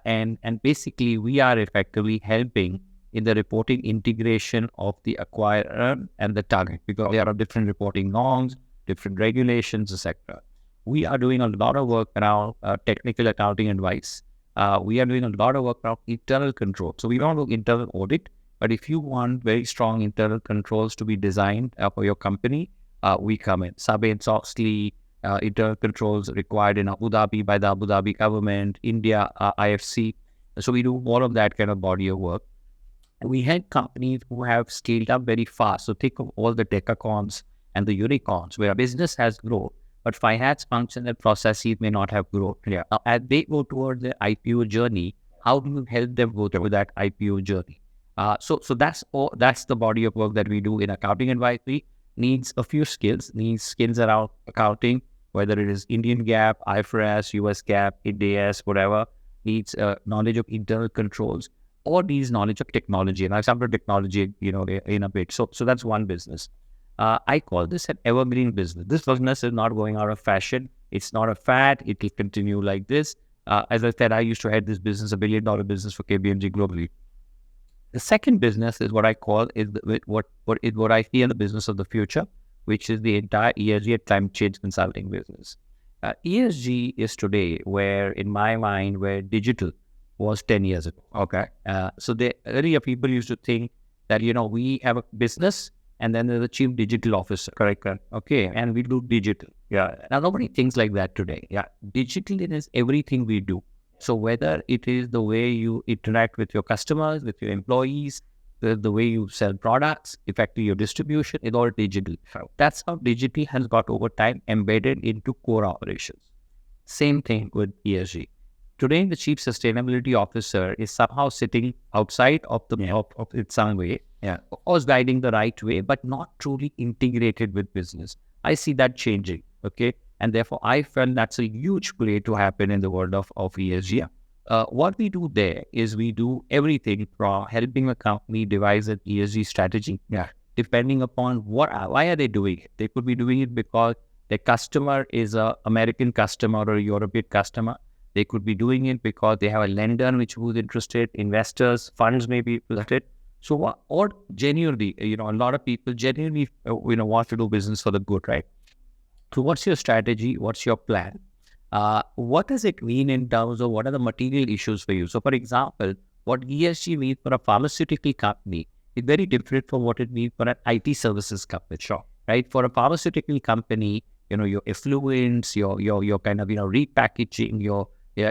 Speaker 1: And basically, we are effectively helping in the reporting integration of the acquirer and the target, because there are different reporting norms, different regulations, etc. We are doing a lot of work around technical accounting advice. We are doing a lot of work around internal control. So we don't do internal audit, but if you want very strong internal controls to be designed for your company, we come in. Sarbanes-Oxley, internal controls required in Abu Dhabi by the Abu Dhabi government, India, IFC. So we do all of that kind of body of work. We had companies who have scaled up very fast. So think of all the decacons and the unicorns where a business has grown, but finance function and processes may not have grown. As they go towards the IPO journey, how do you help them go through that IPO journey? So that's the body of work that we do in accounting advisory. Needs a few skills, needs skills around accounting, whether it is Indian GAAP, IFRS, US GAAP, Ind AS, whatever, needs knowledge of internal controls, or needs knowledge of technology. And I'll come to technology, in a bit. So that's one business. I call this an evergreen business. This business is not going out of fashion. It's not a fad. It will continue like this. As I said, I used to head this business, $1 billion business for KPMG globally. The second business is what I call what I see in the business of the future, which is the entire ESG and climate change consulting business. ESG is today in my mind, where digital was 10 years ago.
Speaker 2: Okay.
Speaker 1: So earlier people used to think that, we have a business and then there's a chief digital officer.
Speaker 2: Correct.
Speaker 1: Okay. And we do digital.
Speaker 2: Yeah.
Speaker 1: Now nobody thinks like that today. Yeah. Digital is everything we do. So whether it is the way you interact with your customers, with your employees, the way you sell products, effectively your distribution, is all digital. That's how digital has got over time embedded into core operations. Same thing with ESG. Today, the chief sustainability officer is somehow sitting outside of it some way, or is guiding the right way, but not truly integrated with business. I see that changing. Okay. And therefore, I felt that's a huge play to happen in the world of ESG. What we do there is we do everything from helping a company devise an ESG strategy, depending upon why are they doing it. They could be doing it because their customer is an American customer or a European customer. They could be doing it because they have a lender who's interested, investors, funds may be interested. So, or genuinely, a lot of people genuinely, want to do business for the good, right? So what's your strategy? What's your plan? What does it mean in terms of what are the material issues for you? So for example, what ESG means for a pharmaceutical company is very different from what it means for an IT services company.
Speaker 2: Sure.
Speaker 1: Right? For a pharmaceutical company, your effluents, your kind of, repackaging, your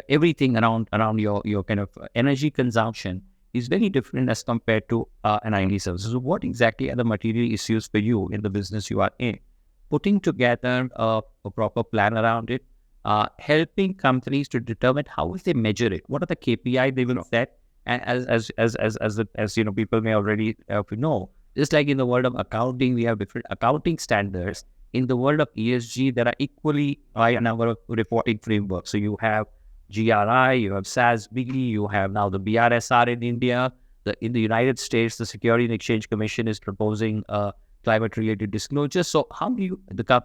Speaker 1: everything around your kind of energy consumption is very different as compared to an IT services. So what exactly are the material issues for you in the business you are in? Putting together a proper plan around it, helping companies to determine how will they measure it, what are the KPI they will set, and as people may already know, just like in the world of accounting, we have different accounting standards. In the world of ESG, there are equally high number of reporting frameworks. So you have GRI, you have SASB, you have now the BRSR in India. In the United States, the Security and Exchange Commission is proposing climate-related disclosures. So how do you,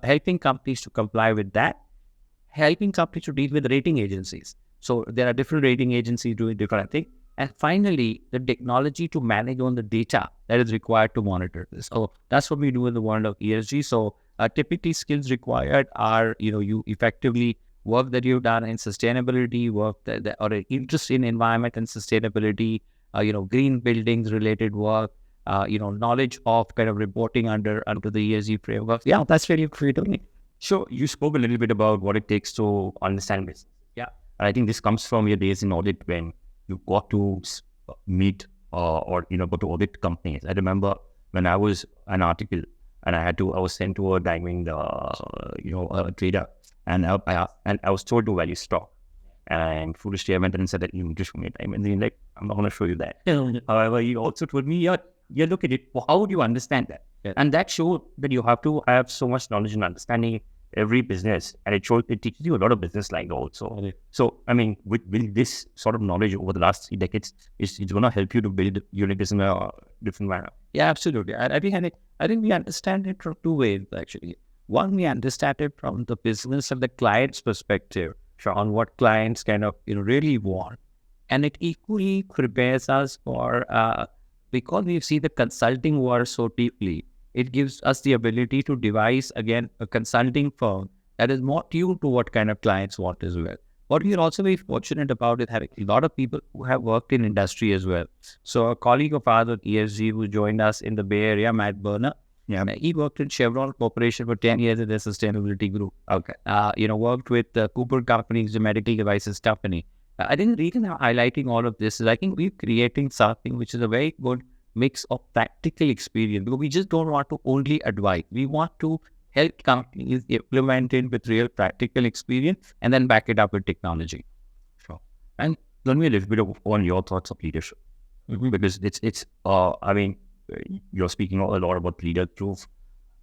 Speaker 1: helping companies to comply with that, helping companies to deal with rating agencies. So there are different rating agencies doing different things. And finally, the technology to manage on the data that is required to monitor this. So that's what we do in the world of ESG. So typically skills required are, you effectively work that you've done in sustainability, work or an interest in environment and sustainability, green buildings related work, knowledge of kind of reporting under the ESG framework. Yeah, that's very critical.
Speaker 2: So you spoke a little bit about what it takes to understand business.
Speaker 1: Yeah.
Speaker 2: And I think this comes from your days in audit when you got to meet or go to audit companies. I remember when I was an article and I was sent to a diamond, a trader, and I was told to value stock. And foolishly, I went and said that you need to show me a diamond. And he's like, I'm not going to show you that. However, he also told me, look at it. How would you understand that?
Speaker 1: Yeah.
Speaker 2: And that showed that you have to have so much knowledge and understanding every business. And it teaches you a lot of business lingo also.
Speaker 1: Okay.
Speaker 2: So, I mean, with this sort of knowledge over the last 3 decades, it's going to help you to build Uniqus in a different manner.
Speaker 1: Yeah, absolutely. I think we understand it from two ways, actually. One, we understand it from the business and the client's perspective. on what clients kind of really want, and it equally prepares us for because we see the consulting world so deeply. It gives us the ability to devise again a consulting firm that is more tuned to what kind of clients want as well. What we are also very fortunate about is having a lot of people who have worked in industry as well. So a colleague of ours at ESG who joined us in the Bay Area, Matt Berner, he worked in Chevron Corporation for 10 years in their sustainability group.
Speaker 2: Okay.
Speaker 1: Worked with Cooper Companies, the medical devices company. I think the reason I'm highlighting all of this is I think we're creating something which is a very good mix of practical experience, because we just don't want to only advise. We want to help companies implement it with real practical experience and then back it up with technology.
Speaker 2: Sure. And tell me a little bit on your thoughts of leadership, because you're speaking a lot about leaders who've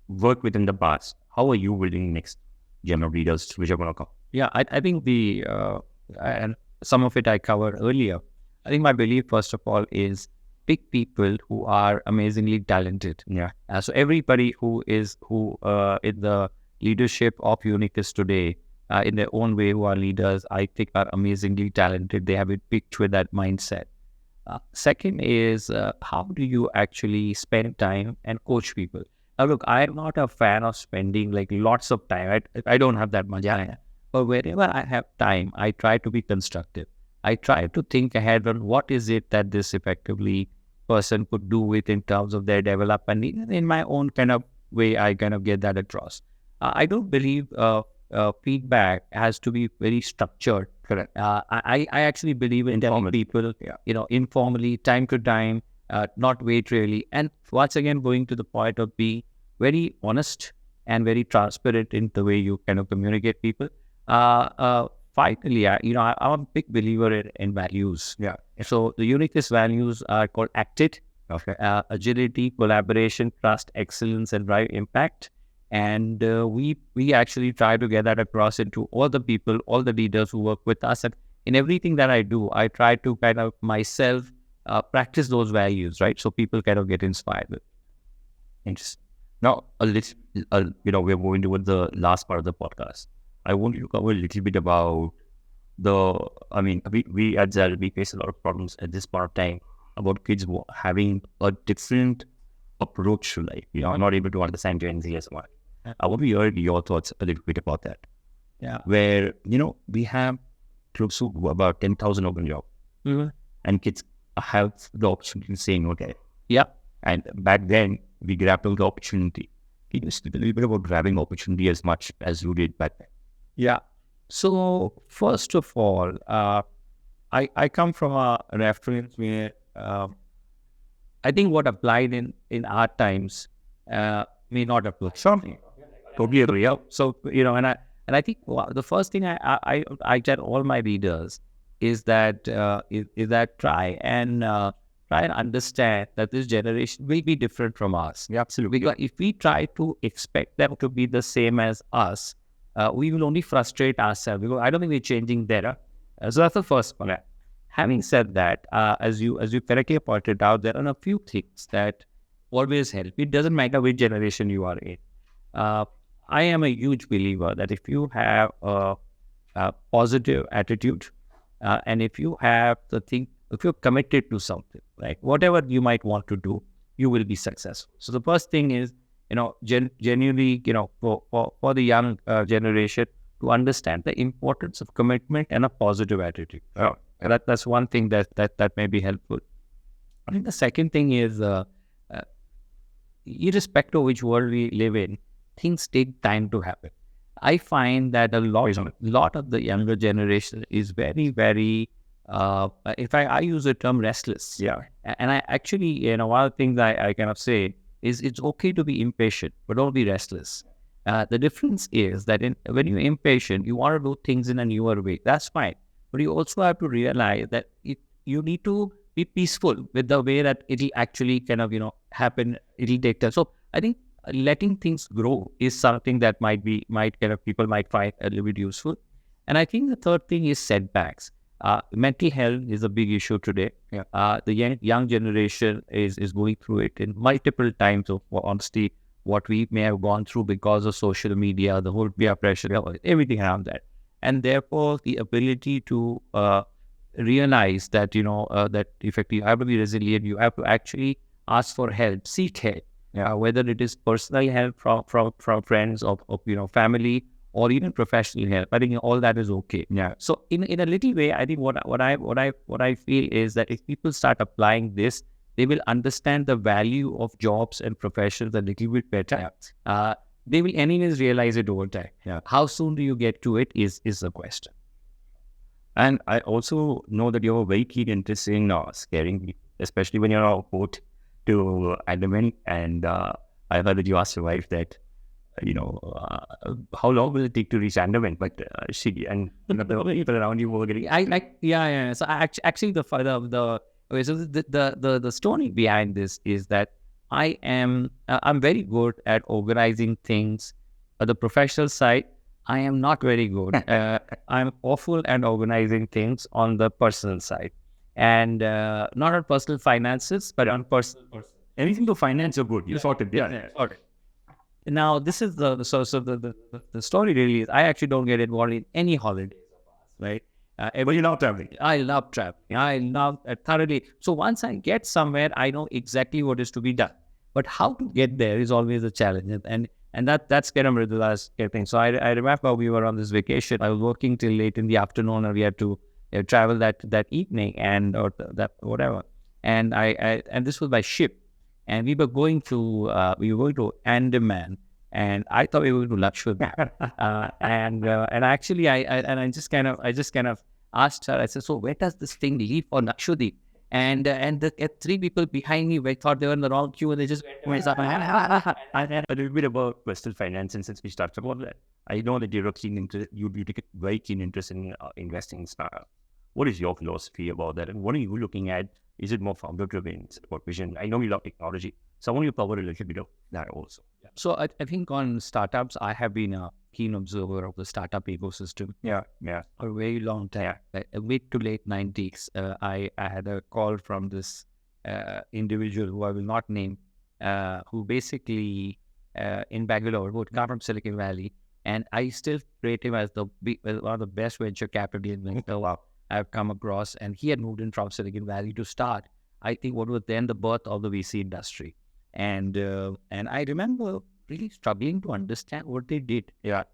Speaker 2: worked within the past. How are you building next gen of leaders which are going to come?
Speaker 1: Yeah, I think and some of it I covered earlier. I think my belief, first of all, is pick people who are amazingly talented.
Speaker 2: Yeah.
Speaker 1: So everybody who in the leadership of Uniqus today, in their own way, who are leaders, I think are amazingly talented. They have it picked with that mindset. Second is how do you actually spend time and coach people? Now, look, I'm not a fan of spending like lots of time. I don't have that much time. But wherever I have time, I try to be constructive. I try to think ahead on what is it that this effectively person could do with in terms of their development. In my own kind of way, I kind of get that across. I don't believe feedback has to be very structured.
Speaker 2: Correct.
Speaker 1: I actually believe in telling people, informally, time to time, not wait really. And once again, going to the point of being very honest and very transparent in the way you kind of communicate people. Finally, I'm a big believer in values.
Speaker 2: Yeah.
Speaker 1: So the Uniqus values are called ACTID.
Speaker 2: Okay.
Speaker 1: Agility, collaboration, trust, excellence, and drive impact. And we actually try to get that across into all the people, all the leaders who work with us. And in everything that I do, I try to kind of myself practice those values, right? So people kind of get inspired with.
Speaker 2: Interesting. Now, we're moving toward the last part of the podcast. I want you to cover a little bit about we at Zell, we face a lot of problems at this point of time about kids having a different approach to life. Not able to understand Gen Z as much. I want to hear your thoughts a little bit about that.
Speaker 1: Yeah.
Speaker 2: Where, we have close to about 10,000 open jobs.
Speaker 1: Mm-hmm.
Speaker 2: And kids have the opportunity of saying, okay.
Speaker 1: Yeah.
Speaker 2: And back then, we grabbed the opportunity. Can you speak a little bit about grabbing opportunity as much as you did back then?
Speaker 1: Yeah. So first of all, I come from a reference where I think what applied in our times may not apply.
Speaker 2: Something. Totally agree. Yeah.
Speaker 1: So and I think the first thing I tell all my readers is that try and understand that this generation will be different from us.
Speaker 2: Yeah, absolutely.
Speaker 1: Because if we try to expect them to be the same as us, we will only frustrate ourselves, because I don't think we're changing there. So that's the first one. Having said that, as you correctly pointed out, there are a few things that always help. It doesn't matter which generation you are in. I am a huge believer that if you have a positive attitude, and if you have if you're committed to something, like whatever you might want to do, you will be successful. So the first thing is, genuinely, for the young generation to understand the importance of commitment and a positive attitude. That's one thing that may be helpful. I think the second thing is, irrespective of which world we live in, things take time to happen. I find that a lot of the younger generation is very, very, in fact, I use the term restless.
Speaker 2: Yeah.
Speaker 1: And I actually, one of the things I kind of say is it's okay to be impatient, but don't be restless. The difference is that when you're impatient, you want to do things in a newer way. That's fine. But you also have to realize that you need to be peaceful with the way that it'll actually kind of, happen. It'll take time. So I think letting things grow is something that people might find a little bit useful. And I think the third thing is setbacks. Mental health is a big issue today.
Speaker 2: Yeah.
Speaker 1: The young generation is going through it in multiple times of honesty, what we may have gone through because of social media, the whole peer pressure, everything around that. and therefore the ability to realize that that effectively you have to be resilient. You have to actually ask for help, seek help, whether it is personal help from friends of family, or even professional help. I think all that is okay.
Speaker 2: Yeah.
Speaker 1: So in a little way, I think what I feel is that if people start applying this, they will understand the value of jobs and professions a little bit better. They will anyways realize it over time. How soon do you get to it is the question.
Speaker 2: And I also know that you have a very keen interest in scaring people, especially when you're on a boat to Andaman. And I heard that you asked your wife that, how long will it take to reach Andaman? But she and the people around you were getting.
Speaker 1: So actually, the story behind this is that I'm very good at organizing things. The professional side, I am not very good. I'm awful at organizing things on the personal side, and not on personal finances, but on personal.
Speaker 2: Anything to finance, you're good. You sorted.
Speaker 1: Sorted. Now, this is the story really is I actually don't get involved in any holidays of ours, right?
Speaker 2: But you love traveling.
Speaker 1: I love traveling. I love thoroughly. So once I get somewhere, I know exactly what is to be done. But how to get there is always a challenge, and that's kind of the last thing. So I remember we were on this vacation. I was working till late in the afternoon, and we had to travel that evening or that whatever. And and this was by ship. And we were going to Andaman, and I thought we were going to Lakshadweep. And actually, I just kind of asked her. I said, "So where does this thing leave for Lakshadweep?" And the three people behind me thought they were in the wrong queue, and they just went
Speaker 2: a little bit about personal finance, and since we started about that, I know that you're you take a very keen interest in investing in startups. What is your philosophy about that, and what are you looking at? Is it more founder-driven? Is it about vision? I know you love technology, so I want you to cover a little bit of that also.
Speaker 1: So I think on startups, I have been a keen observer of the startup ecosystem.
Speaker 2: Yeah.
Speaker 1: For a very long time. Like mid to late 90s, I had a call from this individual who I will not name, who basically in Bangalore, who had come from Silicon Valley, and I still rate him as one of the best venture capitalists I've come across, and he had moved in from Silicon Valley to start, I think, what was then the birth of the VC industry. And I remember really struggling to understand what they did.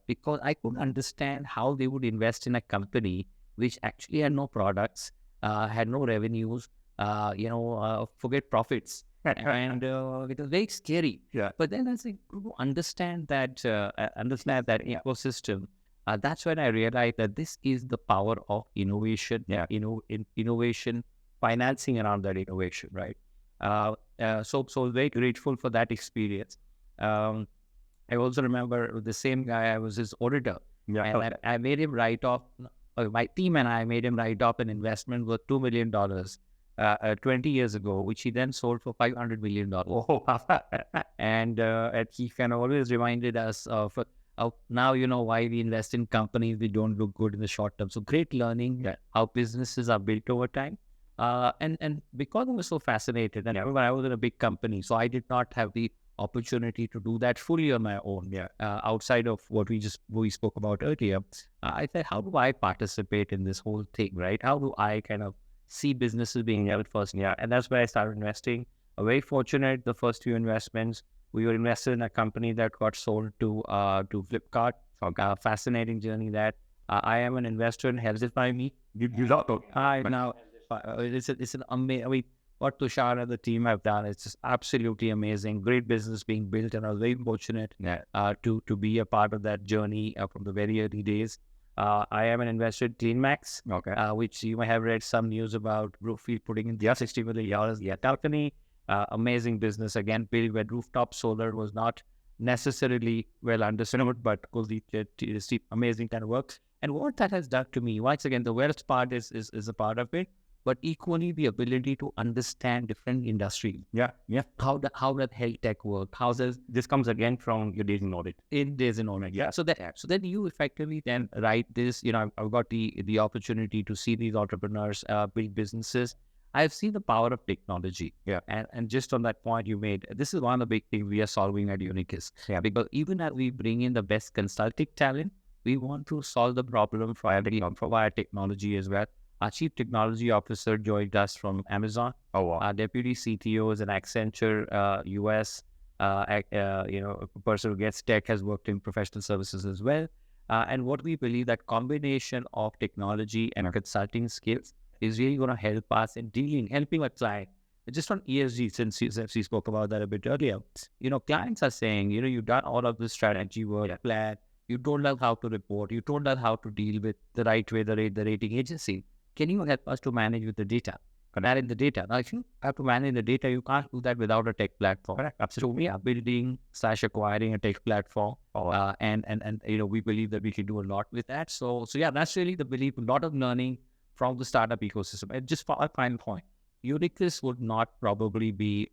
Speaker 1: Because I couldn't understand how they would invest in a company which actually had no products, had no revenues, forget profits. And it was very scary. But then as I grew to understand that ecosystem, that's when I realized that this is the power of innovation, innovation, financing around that innovation, right? So very grateful for that experience. I also remember the same guy, I was his auditor. I made him write off, my team and I made him write off an investment worth $2 million 20 years ago, which he then sold for $500 million. And he kind of always reminded us of now you know why we invest in companies that don't look good in the short term. So great learning how businesses are built over time. And because I was so fascinated, and when I was in a big company, so I did not have the opportunity to do that fully on my own. Outside of what we spoke about earlier, I said, how do I participate in this whole thing, right? How do I kind of see businesses being held first? And that's where I started investing. Very fortunate, the first few investments, we were invested in a company that got sold to Flipkart. Fascinating journey that I am an investor in Healthify.me.
Speaker 2: You love it.
Speaker 1: Now it's an amazing. I mean, what Tushar and the team have done, it's just absolutely amazing. Great business being built, and I was very fortunate to be a part of that journey from the very early days. I am an investor in CleanMax, which you may have read some news about Brookfield putting in $60 million in the company. Amazing business, again, built where rooftop solar was not necessarily well understood, but the amazing kind of work. And what that has done to me, once again, the wealth part is a part of it, but equally the ability to understand different industries. How that health tech work? How does
Speaker 2: this comes again from your days in audit?
Speaker 1: So then you effectively then write this. I've got the opportunity to see these entrepreneurs build businesses. I've seen the power of technology. And just on that point you made, this is one of the big things we are solving at Uniqus. Because even as we bring in the best consulting talent, we want to solve the problem for via technology as well. Our chief technology officer joined us from Amazon.
Speaker 2: Oh, wow.
Speaker 1: Our deputy CTO is an Accenture US. A person who gets tech has worked in professional services as well. And what we believe that combination of technology and consulting skills is really going to help us in helping a client. Just on ESG, since you spoke about that a bit earlier, clients are saying, you've done all of this strategy work, plan, you don't know how to report, you don't know how to deal with the right way, the rating agency. Can you help us to manage with the data? Manage the data. Now, if you have to manage the data, you can't do that without a tech platform.
Speaker 2: Correct. Absolutely.
Speaker 1: So we are building/acquiring a tech platform, and we believe that we can do a lot with that. So yeah, that's really the belief. A lot of learning from the startup ecosystem. And just for a final point, Uniqus would not probably be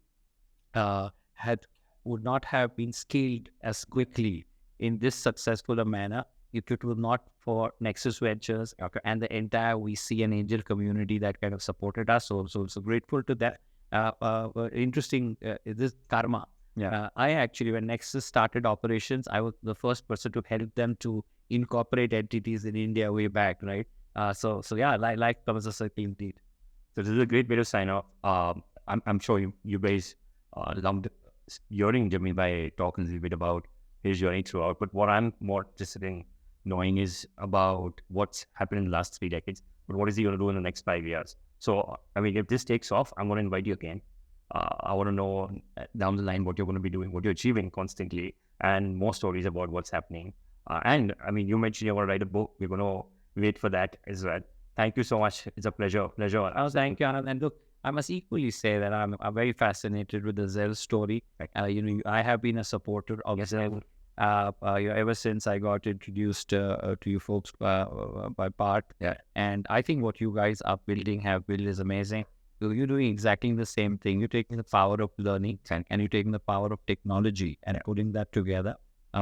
Speaker 1: would not have been scaled as quickly in this successful a manner if it were not for Nexus Ventures and the entire VC and angel community that kind of supported us. So grateful to that. Interesting, this karma.
Speaker 2: Yeah.
Speaker 1: I actually, when Nexus started operations, I was the first person to help them to incorporate entities in India way back, right? So yeah, like comes a circle indeed.
Speaker 2: So this is a great way to sign off. I'm sure you guys loved hearing Jamil by talking a little bit about his journey throughout. But what I'm more interested in knowing is about what's happened in the last 3 decades, but what is he going to do in the next 5 years? So, I mean, if this takes off, I'm going to invite you again. I want to know down the line what you're going to be doing, what you're achieving constantly, and more stories about what's happening. And I mean, you mentioned you're going to write a book. We're going to wait for that as well. Thank you so much. It's a pleasure.
Speaker 1: Oh, thank you, Anand. And look, I must equally say that I'm very fascinated with the Zell story. I have been a supporter of Zell. Ever since I got introduced to you folks by Part.
Speaker 2: Yeah.
Speaker 1: And I think what you guys have built is amazing. So you're doing exactly the same thing. You're taking the power of learning and you're taking the power of technology and putting that together.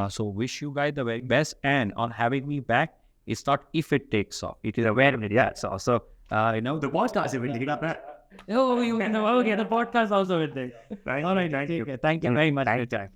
Speaker 1: So wish you guys the very best. And on having me back, it's not if it takes off. It is when it does. So,
Speaker 2: the podcast is really not that.
Speaker 1: Oh, the podcast also with it.
Speaker 2: All right, thank you.
Speaker 1: Thank you very much for your time.